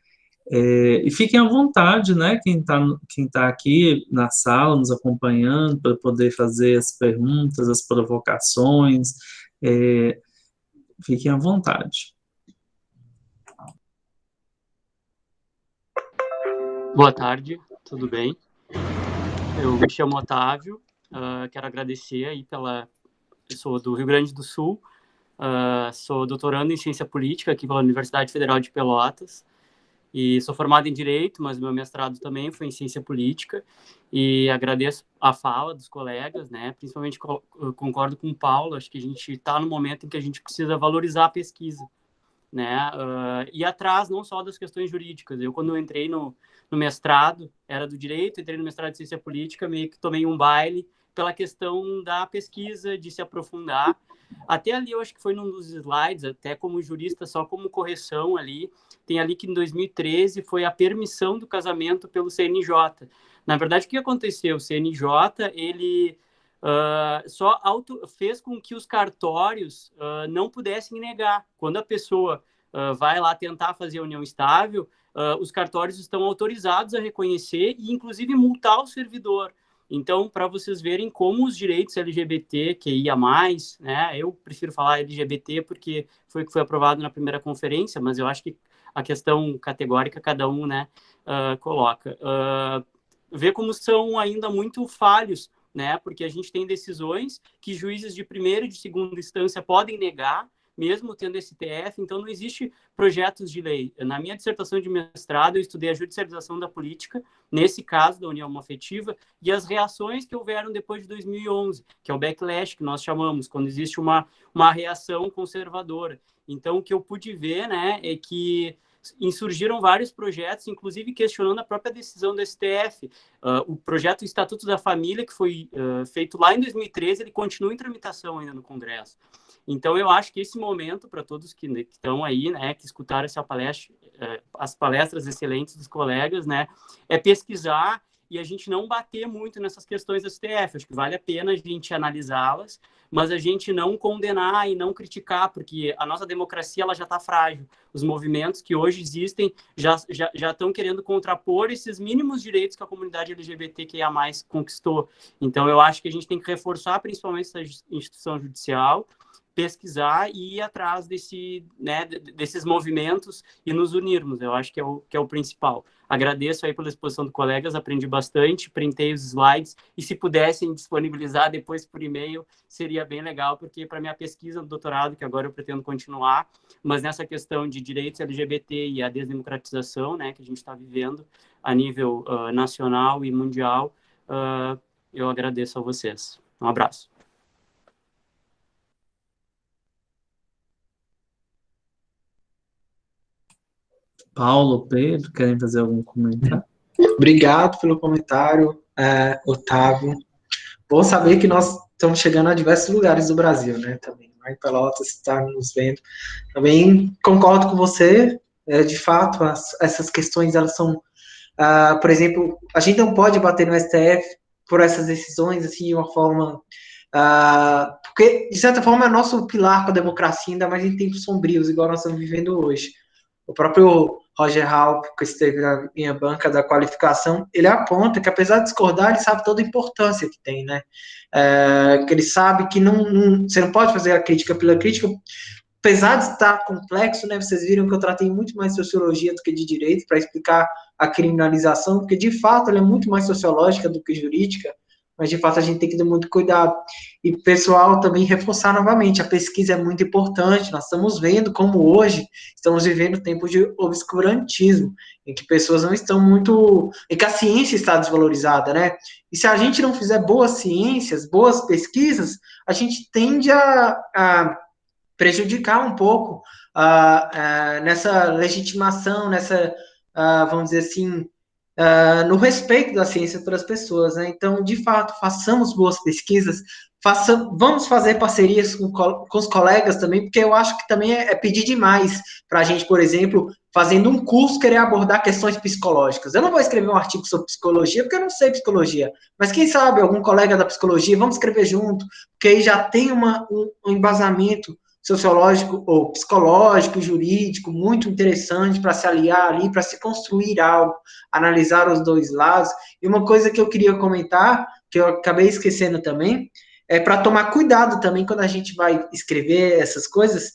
E fiquem à vontade, né, quem tá aqui na sala, nos acompanhando, para poder fazer as perguntas, as provocações, fiquem à vontade. Boa tarde, tudo bem? Eu me chamo Otávio, quero agradecer aí eu sou do Rio Grande do Sul, sou doutorando em Ciência Política aqui pela Universidade Federal de Pelotas, e sou formado em Direito, mas meu mestrado também foi em Ciência Política, e agradeço a fala dos colegas, né? Principalmente concordo com o Paulo, acho que a gente está no momento em que a gente precisa valorizar a pesquisa, né? E atrás não só das questões jurídicas. Eu, quando eu entrei no mestrado, era do Direito, entrei no mestrado de Ciência Política, meio que tomei um baile pela questão da pesquisa, de se aprofundar. Até ali, eu acho que foi num dos slides, até como jurista, só como correção ali, tem ali que em 2013 foi a permissão do casamento pelo CNJ. Na verdade, o que aconteceu? O CNJ, ele só fez com que os cartórios não pudessem negar. Quando a pessoa vai lá tentar fazer a união estável, os cartórios estão autorizados a reconhecer e, inclusive, multar o servidor. Então, para vocês verem como os direitos LGBT, QIA+, né, eu prefiro falar LGBT porque foi o que foi aprovado na primeira conferência, mas eu acho que a questão categórica cada um, né, coloca. Vê como são ainda muito falhos, né, porque a gente tem decisões que juízes de primeira e de segunda instância podem negar, mesmo tendo STF, então não existe projetos de lei. Na minha dissertação de mestrado, eu estudei a judicialização da política, nesse caso da união homoafetiva, e as reações que houveram depois de 2011, que é o backlash, que nós chamamos, quando existe uma reação conservadora. Então, o que eu pude ver, né, é que insurgiram vários projetos, inclusive questionando a própria decisão do STF. O projeto Estatuto da Família, que foi feito lá em 2013, ele continua em tramitação ainda no Congresso. Então, eu acho que esse momento, para todos que estão aí, né, que escutaram essa palestra, as palestras excelentes dos colegas, né, é pesquisar e a gente não bater muito nessas questões do STF. Acho que vale a pena a gente analisá-las, mas a gente não condenar e não criticar, porque a nossa democracia ela já está frágil. Os movimentos que hoje existem já estão querendo contrapor esses mínimos direitos que a comunidade LGBTQIA+ conquistou. Então, eu acho que a gente tem que reforçar principalmente essa instituição judicial, pesquisar e ir atrás desses movimentos e nos unirmos. Eu acho que é o principal. Agradeço aí pela exposição dos colegas, aprendi bastante, printei os slides, e se pudessem disponibilizar depois por e-mail, seria bem legal, porque para minha pesquisa do doutorado, que agora eu pretendo continuar, mas nessa questão de direitos LGBT e a desdemocratização, né, que a gente está vivendo a nível nacional e mundial, eu agradeço a vocês. Um abraço. Paulo, Pedro, querem fazer algum comentário? Obrigado pelo comentário, Otávio. Bom saber que nós estamos chegando a diversos lugares do Brasil, né? Também, lá em Pelotas está nos vendo. Também concordo com você, de fato, essas questões, elas são, por exemplo, a gente não pode bater no STF por essas decisões, assim, de uma forma, porque, de certa forma, é nosso pilar com a democracia, ainda mais em tempos sombrios, igual nós estamos vivendo hoje. O próprio Roger Halpe, que esteve na minha banca da qualificação, ele aponta que, apesar de discordar, ele sabe toda a importância que tem, né? Que ele sabe que você não pode fazer a crítica pela crítica, apesar de estar complexo, né? Vocês viram que eu tratei muito mais de sociologia do que de direito para explicar a criminalização, porque, de fato, ela é muito mais sociológica do que jurídica, mas, de fato, a gente tem que ter muito cuidado. E, pessoal, também reforçar novamente, a pesquisa é muito importante, nós estamos vendo como hoje estamos vivendo tempos de obscurantismo, em que pessoas não estão muito... em que a ciência está desvalorizada, né? E se a gente não fizer boas ciências, boas pesquisas, a gente tende a prejudicar um pouco nessa legitimação, nessa, vamos dizer assim, no respeito da ciência para as pessoas, né? Então, de fato, façamos boas pesquisas, vamos fazer parcerias com os colegas também, porque eu acho que também é pedir demais para a gente, por exemplo, fazendo um curso, querer abordar questões psicológicas. Eu não vou escrever um artigo sobre psicologia, porque eu não sei psicologia, mas quem sabe algum colega da psicologia, vamos escrever junto, porque aí já tem um embasamento sociológico ou psicológico, jurídico, muito interessante para se aliar ali, para se construir algo, analisar os dois lados. E uma coisa que eu queria comentar, que eu acabei esquecendo também, é para tomar cuidado também quando a gente vai escrever essas coisas,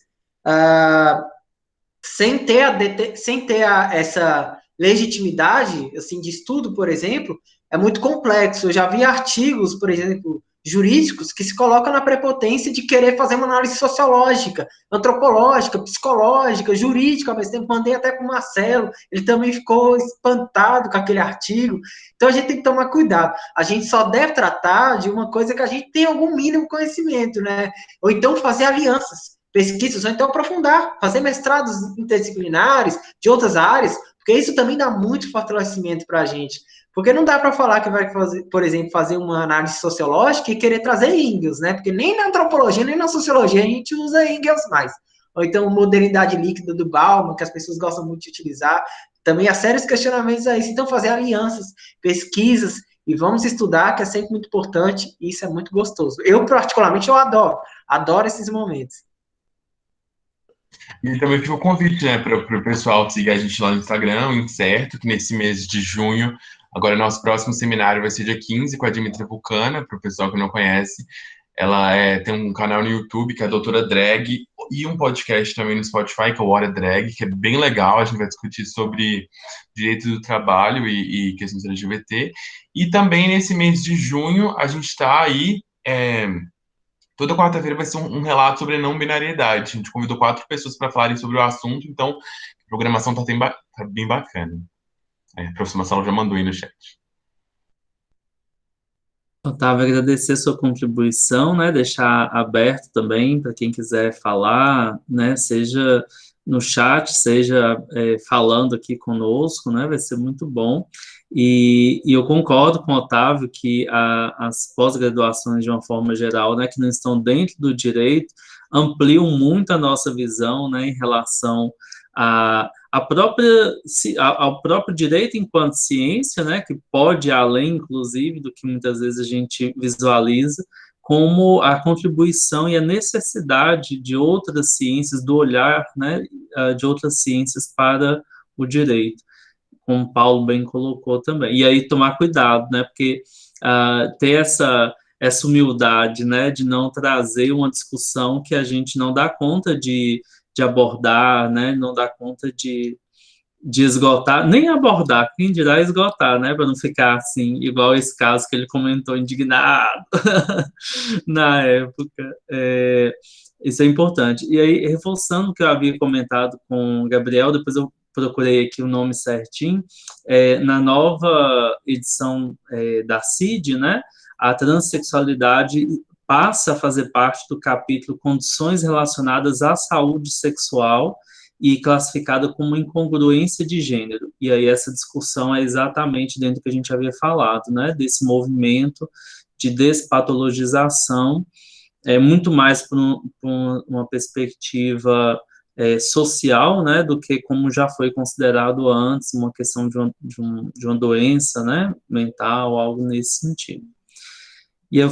sem ter essa legitimidade, assim, de estudo, por exemplo, é muito complexo. Eu já vi artigos, por exemplo, jurídicos, que se colocam na prepotência de querer fazer uma análise sociológica, antropológica, psicológica, jurídica, ao mesmo tempo. Mandei até para o Marcelo, ele também ficou espantado com aquele artigo. Então, a gente tem que tomar cuidado. A gente só deve tratar de uma coisa que a gente tem algum mínimo conhecimento, né? Ou então fazer alianças, pesquisas, ou então aprofundar, fazer mestrados interdisciplinares de outras áreas, porque isso também dá muito fortalecimento para a gente. Porque não dá para falar que vai fazer, por exemplo, fazer uma análise sociológica e querer trazer Engels, né? Porque nem na antropologia, nem na sociologia a gente usa Engels mais. Ou então modernidade líquida do Bauman, que as pessoas gostam muito de utilizar. Também há sérios questionamentos a isso. Então, fazer alianças, pesquisas, e vamos estudar, que é sempre muito importante, e isso é muito gostoso. Eu, particularmente, eu adoro esses momentos. E também fica o convite, né, para o pessoal seguir a gente lá no Instagram, Incerto, que nesse mês de junho, agora nosso próximo seminário vai ser dia 15, com a Dimitra Vulcana, para o pessoal que não conhece. Ela tem um canal no YouTube, que é a Doutora Drag, e um podcast também no Spotify, que é o Hora Drag, que é bem legal. A gente vai discutir sobre direito do trabalho e questões LGBT. E também nesse mês de junho, a gente está aí... toda quarta-feira vai ser um relato sobre a não binariedade. A gente convidou 4 pessoas para falarem sobre o assunto, então a programação está bem bacana. A professora Marcelo já mandou aí no chat. Otávio, agradecer a sua contribuição, né? Deixar aberto também para quem quiser falar, né? Seja no chat, seja falando aqui conosco, né? Vai ser muito bom. E eu concordo com o Otávio que as pós-graduações, de uma forma geral, né, que não estão dentro do direito, ampliam muito a nossa visão, né, em relação ao próprio direito enquanto ciência, né, que pode ir além, inclusive, do que muitas vezes a gente visualiza, como a contribuição e a necessidade de outras ciências, do olhar, né, de outras ciências para o direito, como o Paulo bem colocou também. E aí tomar cuidado, né, porque ter essa humildade, né, de não trazer uma discussão que a gente não dá conta de abordar, né, não dá conta de esgotar, nem abordar, quem dirá esgotar, né, para não ficar assim, igual esse caso que ele comentou, indignado na época. Isso é importante. E aí, reforçando o que eu havia comentado com o Gabriel, depois eu procurei aqui o nome certinho, na nova edição da CID, né, a transexualidade passa a fazer parte do capítulo Condições relacionadas à saúde sexual e classificada como incongruência de gênero. E aí essa discussão é exatamente dentro do que a gente havia falado, né, desse movimento de despatologização, muito mais por uma perspectiva social, né, do que como já foi considerado antes, uma questão de uma doença, né, mental, algo nesse sentido. E eu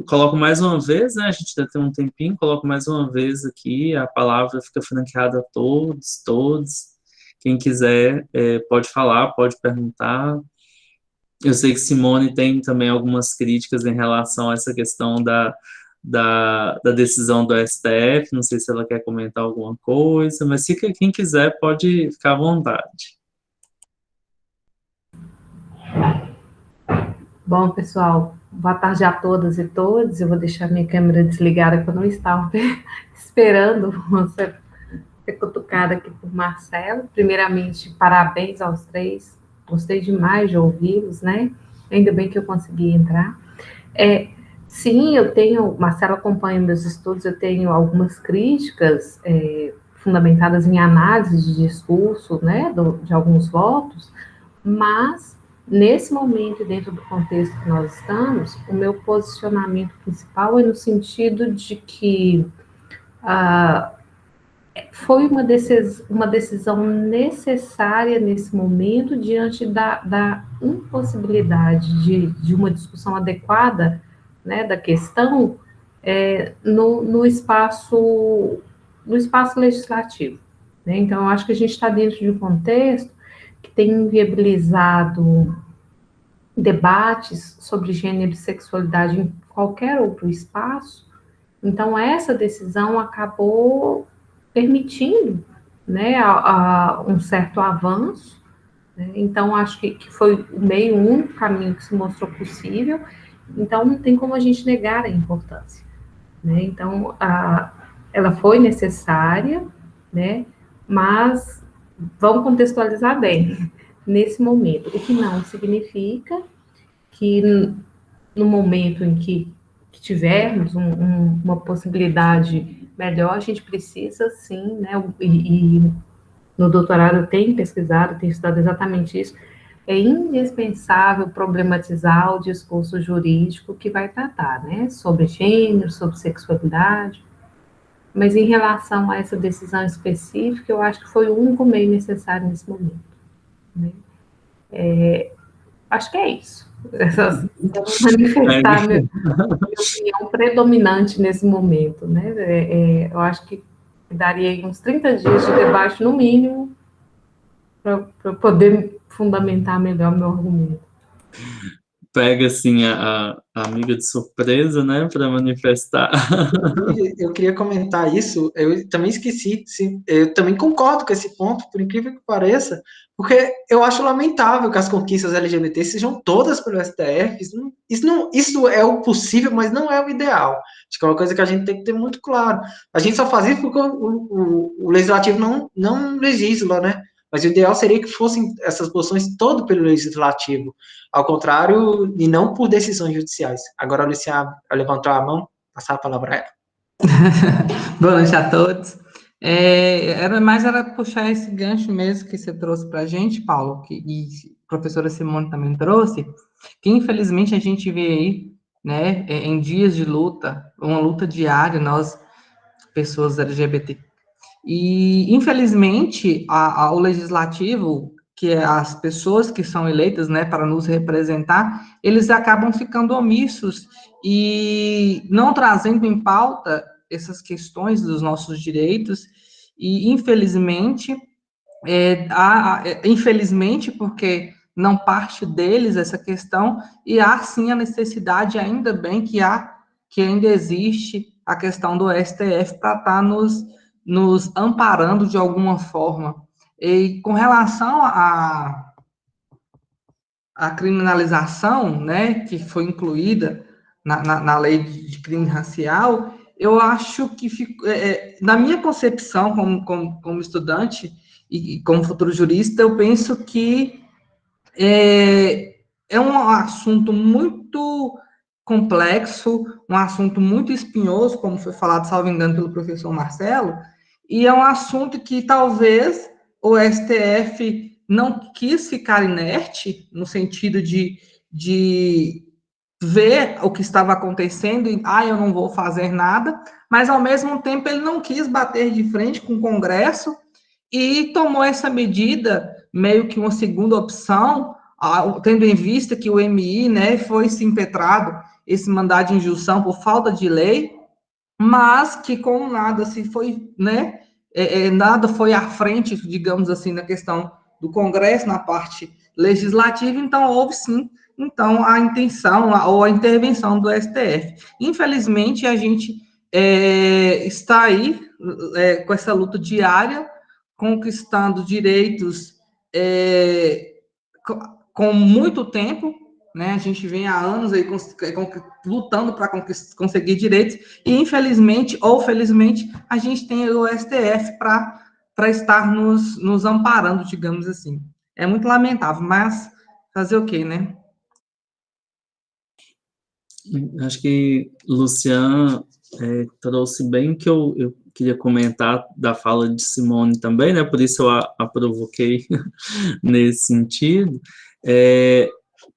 coloco mais uma vez, né, a gente ainda tem um tempinho, coloco mais uma vez aqui, a palavra fica franqueada a todos, quem quiser pode falar, pode perguntar. Eu sei que Simone tem também algumas críticas em relação a essa questão da decisão do STF, não sei se ela quer comentar alguma coisa, mas quem quiser pode ficar à vontade. Bom, pessoal, boa tarde a todas e todos. Eu vou deixar minha câmera desligada, porque eu não estava esperando ser cutucada aqui por Marcelo. Primeiramente, parabéns aos três. Gostei demais de ouvi-los, né? Ainda bem que eu consegui entrar. Sim, Marcelo acompanha meus estudos, eu tenho algumas críticas fundamentadas em análise de discurso, né, de alguns votos, mas nesse momento, dentro do contexto que nós estamos, o meu posicionamento principal é no sentido de que foi uma decisão necessária nesse momento, diante da impossibilidade de uma discussão adequada, né, da questão no espaço legislativo, né? Então, eu acho que a gente está dentro de um contexto que tem inviabilizado debates sobre gênero e sexualidade em qualquer outro espaço. Então, essa decisão acabou permitindo, né, um certo avanço, né? Então, acho que foi o único caminho que se mostrou possível. Então, não tem como a gente negar a importância, né? Então, ela foi necessária, né, mas vamos contextualizar bem nesse momento, o que não significa que no momento em que tivermos uma possibilidade melhor, a gente precisa sim, né, e no doutorado eu tenho pesquisado, tenho estudado exatamente isso, é indispensável problematizar o discurso jurídico que vai tratar, né, sobre gênero, sobre sexualidade, mas em relação a essa decisão específica, eu acho que foi o único meio necessário nesse momento, né? Acho que é isso. Eu vou manifestar minha opinião predominante nesse momento, né? Eu acho que daria uns 30 dias de debate, no mínimo, para poder fundamentar melhor meu argumento. Pega, assim, a amiga de surpresa, né, para manifestar. Eu queria comentar isso, eu também esqueci, eu também concordo com esse ponto, por incrível que pareça, porque eu acho lamentável que as conquistas LGBT sejam todas pelo STF, isso é o possível, mas não é o ideal. Acho que é uma coisa que a gente tem que ter muito claro. A gente só faz isso porque o legislativo não legisla, né? Mas o ideal seria que fossem essas posições todas pelo legislativo, ao contrário, e não por decisões judiciais. Agora a Luciana levantou a mão, passar a palavra a ela. Boa noite a todos. Era puxar esse gancho mesmo que você trouxe para a gente, Paulo, e a professora Simone também trouxe, que infelizmente a gente vê aí, né, em dias de luta, uma luta diária, nós, pessoas LGBT. E, infelizmente, o legislativo, que é as pessoas que são eleitas, né, para nos representar, eles acabam ficando omissos e não trazendo em pauta essas questões dos nossos direitos, e, infelizmente, infelizmente, porque não parte deles essa questão, e há sim a necessidade, ainda bem que ainda existe a questão do STF para estar nos amparando de alguma forma. E com relação à criminalização, né, que foi incluída na lei de crime racial, eu acho que, na minha concepção, como estudante e como futuro jurista, eu penso que é um assunto muito complexo, um assunto muito espinhoso, como foi falado, salvo engano, pelo professor Marcelo, e é um assunto que talvez o STF não quis ficar inerte, no sentido de ver o que estava acontecendo e, eu não vou fazer nada, mas, ao mesmo tempo, ele não quis bater de frente com o Congresso e tomou essa medida, meio que uma segunda opção, tendo em vista que o MI, né, foi se impetrado esse mandado de injunção por falta de lei, mas que com nada se foi, né, nada foi à frente, digamos assim, na questão do Congresso, na parte legislativa, então houve sim, então, a intenção ou a intervenção do STF. Infelizmente, a gente está aí com essa luta diária, conquistando direitos com muito tempo, né? A gente vem há anos aí lutando para conseguir direitos, e infelizmente ou felizmente a gente tem o STF para estar nos amparando, digamos assim. É muito lamentável, mas fazer o quê, né? Acho que Lucian trouxe bem o que eu queria comentar da fala de Simone também, né? Por isso eu a provoquei nesse sentido,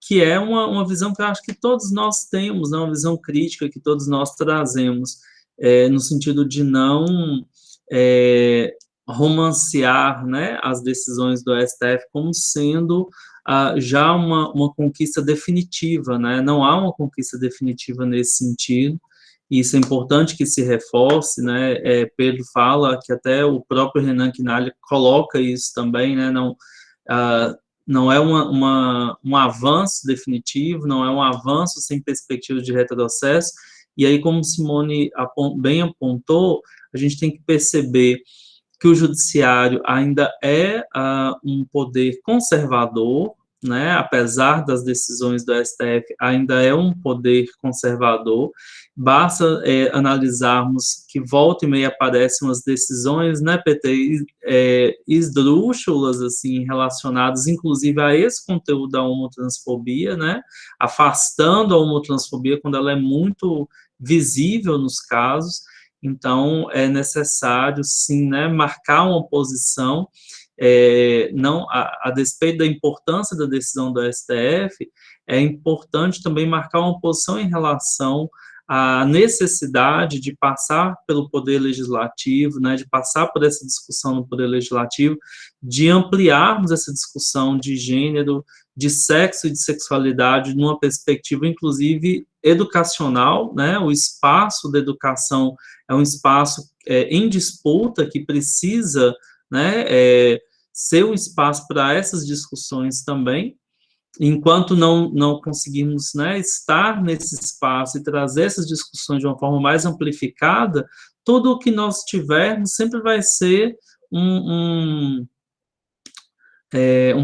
que é uma visão que eu acho que todos nós temos, né? Uma visão crítica que todos nós trazemos, no sentido de não romancear, né, as decisões do STF como sendo já uma conquista definitiva, né? Não há uma conquista definitiva nesse sentido, e isso é importante que se reforce, né? Pedro fala que até o próprio Renan Quinalha coloca isso também, né? Não é um avanço definitivo, não é um avanço sem perspectiva de retrocesso, e aí, como Simone bem apontou, a gente tem que perceber que o judiciário ainda é um poder conservador, né? Apesar das decisões do STF, ainda é um poder conservador. Basta analisarmos que volta e meia aparecem umas decisões, né, PT, esdrúxulas, assim, relacionadas, inclusive, a esse conteúdo da homotransfobia, né, afastando a homotransfobia quando ela é muito visível nos casos. Então, é necessário, sim, né, marcar uma posição, não, a despeito da importância da decisão do STF, é importante também marcar uma posição em relação à necessidade de passar pelo Poder Legislativo, né, de passar por essa discussão no Poder Legislativo, de ampliarmos essa discussão de gênero, de sexo e de sexualidade numa perspectiva, inclusive, educacional, né? O espaço da educação é um espaço em disputa que precisa, né, ser um espaço para essas discussões também. Enquanto não conseguimos, né, estar nesse espaço e trazer essas discussões de uma forma mais amplificada, tudo o que nós tivermos sempre vai ser um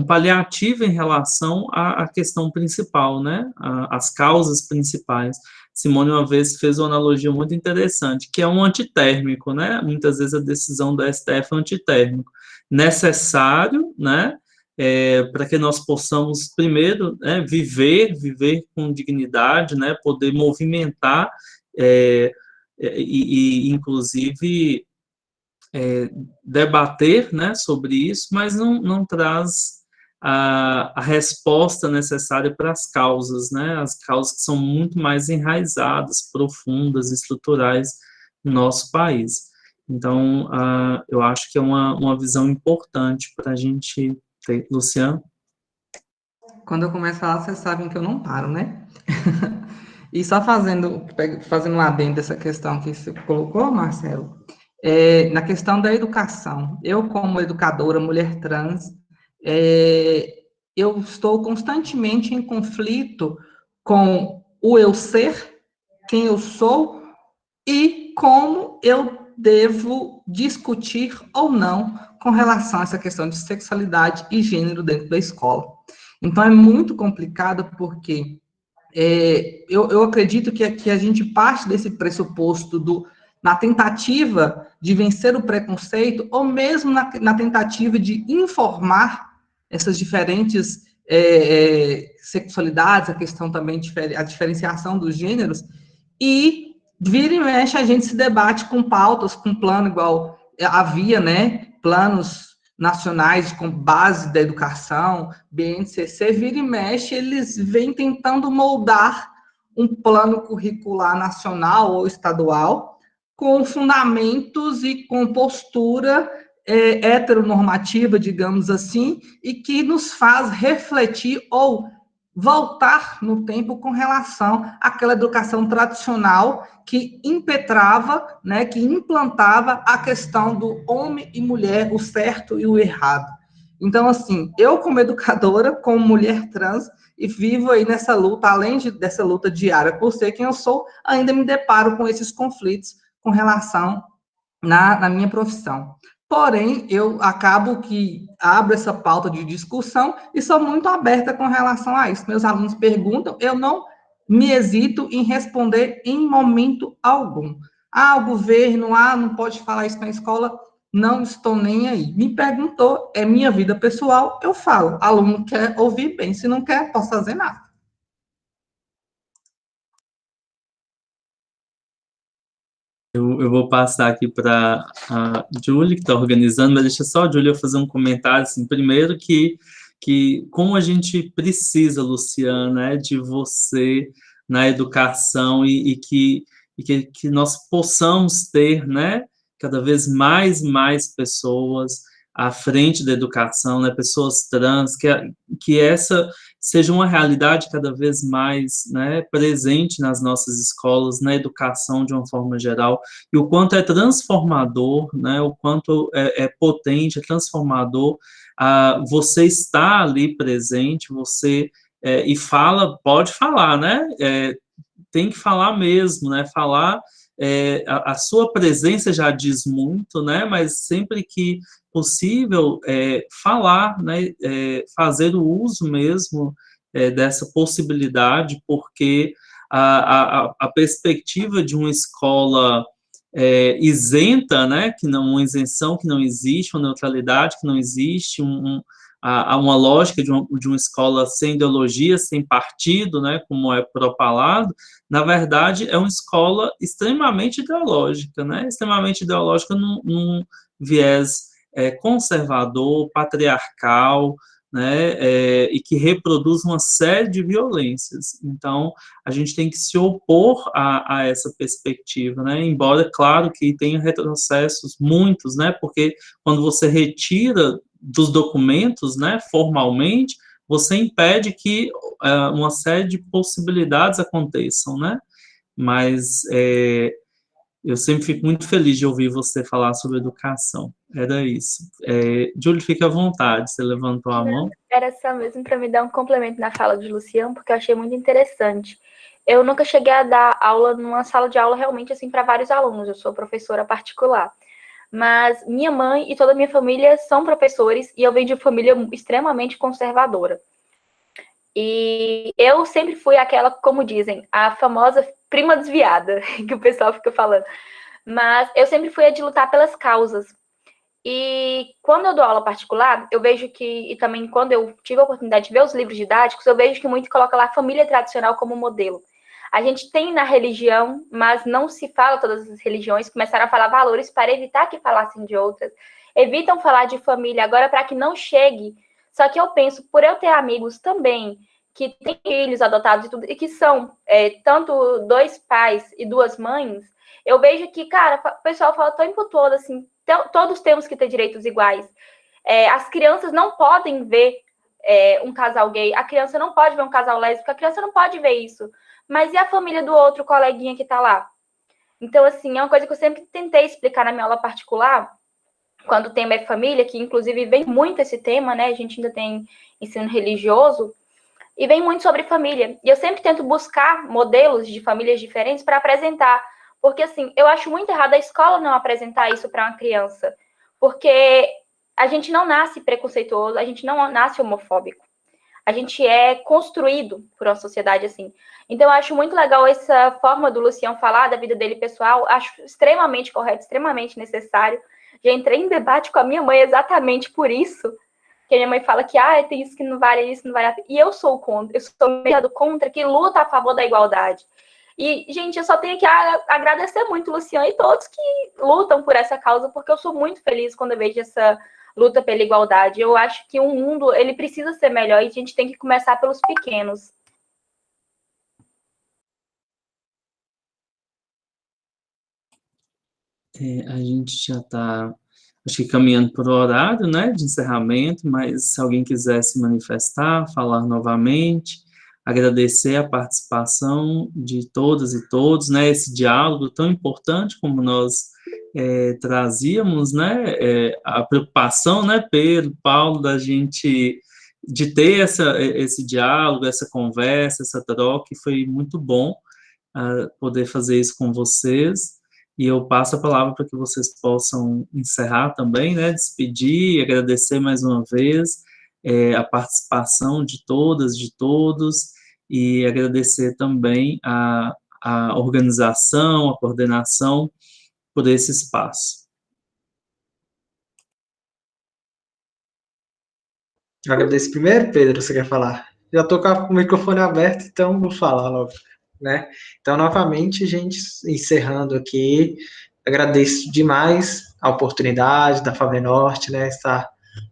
paliativo em relação à questão principal, né, às causas principais. Simone uma vez fez uma analogia muito interessante, que é um antitérmico, né, muitas vezes a decisão do STF é antitérmico, necessário, né, para que nós possamos, primeiro, né, viver com dignidade, né, poder movimentar, inclusive, debater, né, sobre isso, mas não traz a resposta necessária para as causas, né, as causas que são muito mais enraizadas, profundas, estruturais no nosso país. Então, eu acho que é uma visão importante para a gente ter. Luciano? Quando eu começo a falar, vocês sabem que eu não paro, né? E só fazendo um adendo dessa questão que você colocou, Marcelo, na questão da educação. Eu, como educadora, mulher trans, eu estou constantemente em conflito com o eu ser, quem eu sou e como eu devo discutir ou não com relação a essa questão de sexualidade e gênero dentro da escola. Então, é muito complicado porque eu acredito que a gente parte desse pressuposto na tentativa de vencer o preconceito, ou mesmo na tentativa de informar essas diferentes sexualidades, a questão também, a diferenciação dos gêneros, e vira e mexe a gente se debate com pautas, com plano igual havia, né, planos nacionais com base da educação, BNCC, vira e mexe, eles vêm tentando moldar um plano curricular nacional ou estadual com fundamentos e com postura heteronormativa, digamos assim, e que nos faz refletir ou voltar no tempo com relação àquela educação tradicional que impetrava, né, que implantava a questão do homem e mulher, o certo e o errado. Então, assim, eu como educadora, como mulher trans, e vivo aí nessa luta, além dessa luta diária por ser quem eu sou, ainda me deparo com esses conflitos com relação na minha profissão. Porém, eu acabo que abro essa pauta de discussão e sou muito aberta com relação a isso. Meus alunos perguntam, eu não me hesito em responder em momento algum. O governo, não pode falar isso na escola, não estou nem aí. Me perguntou, é minha vida pessoal, eu falo. Aluno quer ouvir bem, se não quer, posso fazer nada. Eu vou passar aqui para a Júlia, que está organizando, mas deixa só a Júlia fazer um comentário, assim, primeiro que como a gente precisa, Luciana, de você na educação e que nós possamos ter, né, cada vez mais pessoas à frente da educação, né, pessoas trans, que essa seja uma realidade cada vez mais, né, presente nas nossas escolas, na educação de uma forma geral, e o quanto é transformador, né, o quanto é potente, é transformador, você está ali presente, você, e pode falar, né, tem que falar mesmo, né, falar, a sua presença já diz muito, né, mas sempre que possível, falar, né, fazer o uso mesmo dessa possibilidade, porque a perspectiva de uma escola isenta, né, uma isenção que não existe, uma neutralidade que não existe, uma lógica de uma escola sem ideologia, sem partido, né, como é propalado, na verdade, é uma escola extremamente ideológica, né, extremamente ideológica num viés conservador, patriarcal, né, e que reproduz uma série de violências. Então, a gente tem que se opor a essa perspectiva, né, embora, claro, que tenha retrocessos, muitos, né, porque quando você retira dos documentos, né, formalmente, você impede que uma série de possibilidades aconteçam, né, mas eu sempre fico muito feliz de ouvir você falar sobre educação. Era isso. Júlio, fica à vontade, você levantou a mão. Era só mesmo para me dar um complemento na fala de Luciano, porque eu achei muito interessante. Eu nunca cheguei a dar aula numa sala de aula realmente assim para vários alunos, eu sou professora particular. Mas minha mãe e toda a minha família são professores e eu venho de uma família extremamente conservadora. E eu sempre fui aquela, como dizem, a famosa prima desviada, que o pessoal fica falando. Mas eu sempre fui a de lutar pelas causas. E quando eu dou aula particular, eu vejo que, e também quando eu tive a oportunidade de ver os livros didáticos, eu vejo que muito coloca lá a família tradicional como modelo. A gente tem na religião, mas não se fala todas as religiões, começaram a falar valores para evitar que falassem de outras, evitam falar de família agora para que não chegue. Só que eu penso, por eu ter amigos também que têm filhos adotados e tudo, e que são tanto 2 pais e 2 mães, eu vejo que, cara, o pessoal fala o tempo todo assim, todos temos que ter direitos iguais. As crianças não podem ver um casal gay, a criança não pode ver um casal lésbico, a criança não pode ver isso. Mas e a família do outro coleguinha que tá lá? Então, assim, é uma coisa que eu sempre tentei explicar na minha aula particular, quando o tema é família, que inclusive vem muito esse tema, né? A gente ainda tem ensino religioso, e vem muito sobre família. E eu sempre tento buscar modelos de famílias diferentes para apresentar. Porque, assim, eu acho muito errado a escola não apresentar isso para uma criança. Porque a gente não nasce preconceituoso, a gente não nasce homofóbico. A gente é construído por uma sociedade assim. Então, eu acho muito legal essa forma do Luciano falar da vida dele pessoal. Acho extremamente correto, extremamente necessário. Já entrei em debate com a minha mãe exatamente por isso. Que a minha mãe fala que tem isso que não vale, isso não vale. E eu sou contra, eu sou meio contra que luta a favor da igualdade. E, gente, eu só tenho que agradecer muito o Luciano e todos que lutam por essa causa, porque eu sou muito feliz quando eu vejo essa luta pela igualdade. Eu acho que o mundo, ele precisa ser melhor e a gente tem que começar pelos pequenos. A gente já está, acho que caminhando para o horário, né, de encerramento, mas se alguém quiser se manifestar, falar novamente, agradecer a participação de todas e todos, né, esse diálogo tão importante como nós trazíamos, né, a preocupação, né, Pedro, Paulo, da gente de ter esse diálogo, essa conversa, essa troca, e foi muito bom poder fazer isso com vocês. E eu passo a palavra para que vocês possam encerrar também, né, despedir e agradecer mais uma vez a participação de todas, de todos, e agradecer também a organização, a coordenação por esse espaço. Eu agradeço primeiro, Pedro, você quer falar? Já estou com o microfone aberto, então vou falar logo, né? Então, novamente, gente, encerrando aqui, agradeço demais a oportunidade da FAVENORTE, né, estar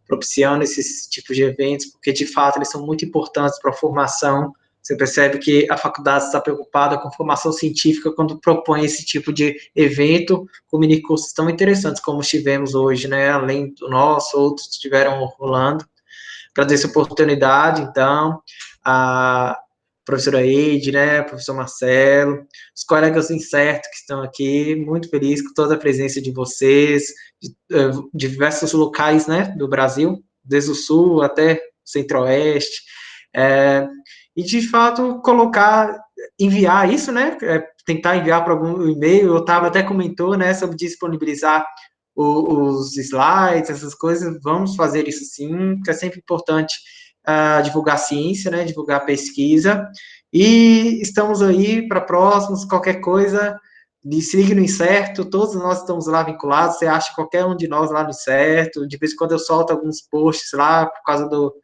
propiciando esses tipos de eventos, porque, de fato, eles são muito importantes para a formação. Você percebe que a faculdade está preocupada com formação científica quando propõe esse tipo de evento, com minicursos tão interessantes como tivemos hoje, né? Além do nosso, outros estiveram rolando. Agradeço a oportunidade, então, a professora Eide, né, professor Marcelo, os colegas do Incerto que estão aqui, muito feliz com toda a presença de vocês, de diversos locais, né, do Brasil, desde o Sul até o Centro-Oeste, e, de fato, enviar isso, né, tentar enviar para algum e-mail, o Otávio até comentou, né, sobre disponibilizar os slides, essas coisas, vamos fazer isso sim, porque é sempre importante divulgar ciência, né, divulgar pesquisa, e estamos aí para próximos, qualquer coisa, se ligue no Incerto, todos nós estamos lá vinculados, você acha qualquer um de nós lá no Incerto, de vez em quando eu solto alguns posts lá, por causa do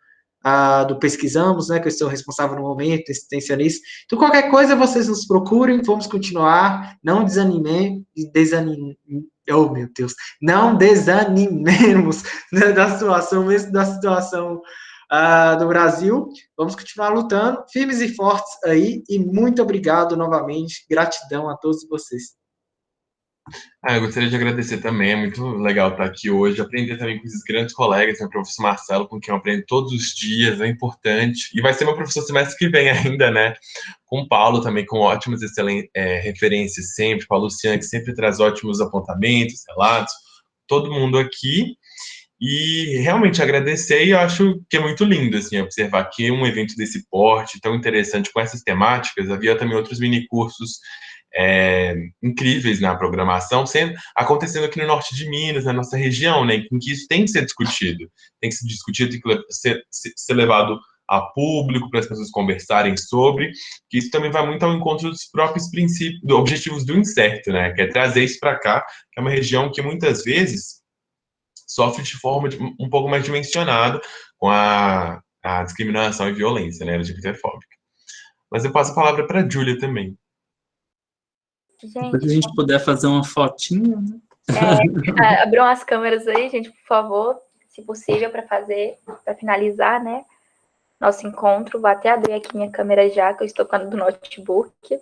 Pesquisamos, né, que eu estou responsável no momento, extensionista. Então, qualquer coisa, vocês nos procurem, vamos continuar, não oh, meu Deus, não desanimemos, né, da situação, mesmo da situação do Brasil, vamos continuar lutando, firmes e fortes aí, e muito obrigado novamente, gratidão a todos vocês. Eu gostaria de agradecer também, é muito legal estar aqui hoje, aprender também com esses grandes colegas, né, o professor Marcelo, com quem eu aprendo todos os dias, é importante, e vai ser meu professor semestre que vem ainda, né, com o Paulo também, com ótimas, excelentes referências sempre, com a Luciana, que sempre traz ótimos apontamentos, relatos, todo mundo aqui, e realmente agradecer, e eu acho que é muito lindo, assim, observar que um evento desse porte, tão interessante, com essas temáticas, havia também outros minicursos incríveis na programação, acontecendo aqui no norte de Minas, na nossa região, né, em que isso tem que ser discutido, tem que ser levado a público, para as pessoas conversarem sobre, que isso também vai muito ao encontro dos próprios princípios, dos objetivos do Incerto, né, que é trazer isso para cá, que é uma região que muitas vezes sofre de forma um pouco mais dimensionada com a discriminação e violência, né, LGBTfóbica. Mas eu passo a palavra para a Júlia também. Depois a gente puder fazer uma fotinha, né? Abram as câmeras aí, gente, por favor, se possível, para finalizar, né, nosso encontro. Vou até abrir aqui minha câmera já, que eu estou com a do notebook.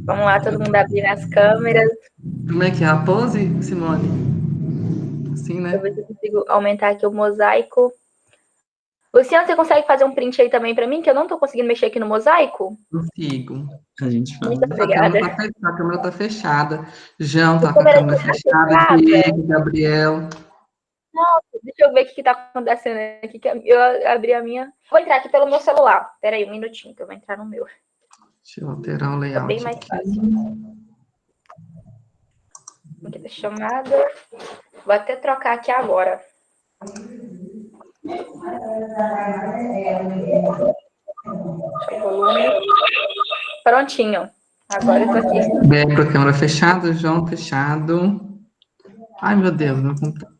Vamos lá, todo mundo abrir as câmeras. Como é que é a pose, Simone? Assim, né? Deixa eu ver se eu consigo aumentar aqui o mosaico. Luciano, você consegue fazer um print aí também para mim, que eu não estou conseguindo mexer aqui no mosaico? Consigo. A gente fala. Muito obrigada. A câmera tá fechada. João tá A com a câmera câmera tá fechada. fechada? Diego, Gabriel. Deixa eu ver o que está acontecendo aqui. Que eu abri a minha. Vou entrar aqui pelo meu celular. Espera aí, um minutinho, que eu vou entrar no meu. Deixa eu alterar o É layout bem mais aqui. fácil. Aqui da chamada. Vou até trocar aqui agora. Deixa o volume. Prontinho. Agora eu tô aqui. Débora, câmera fechada. João, fechado. Ai, meu Deus. Meu computador.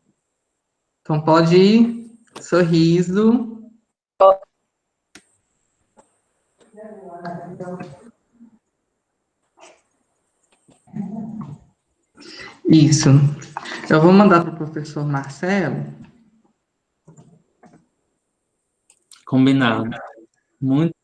Então, pode ir. Sorriso. Isso. Eu vou mandar para o professor Marcelo. Combinado. Muito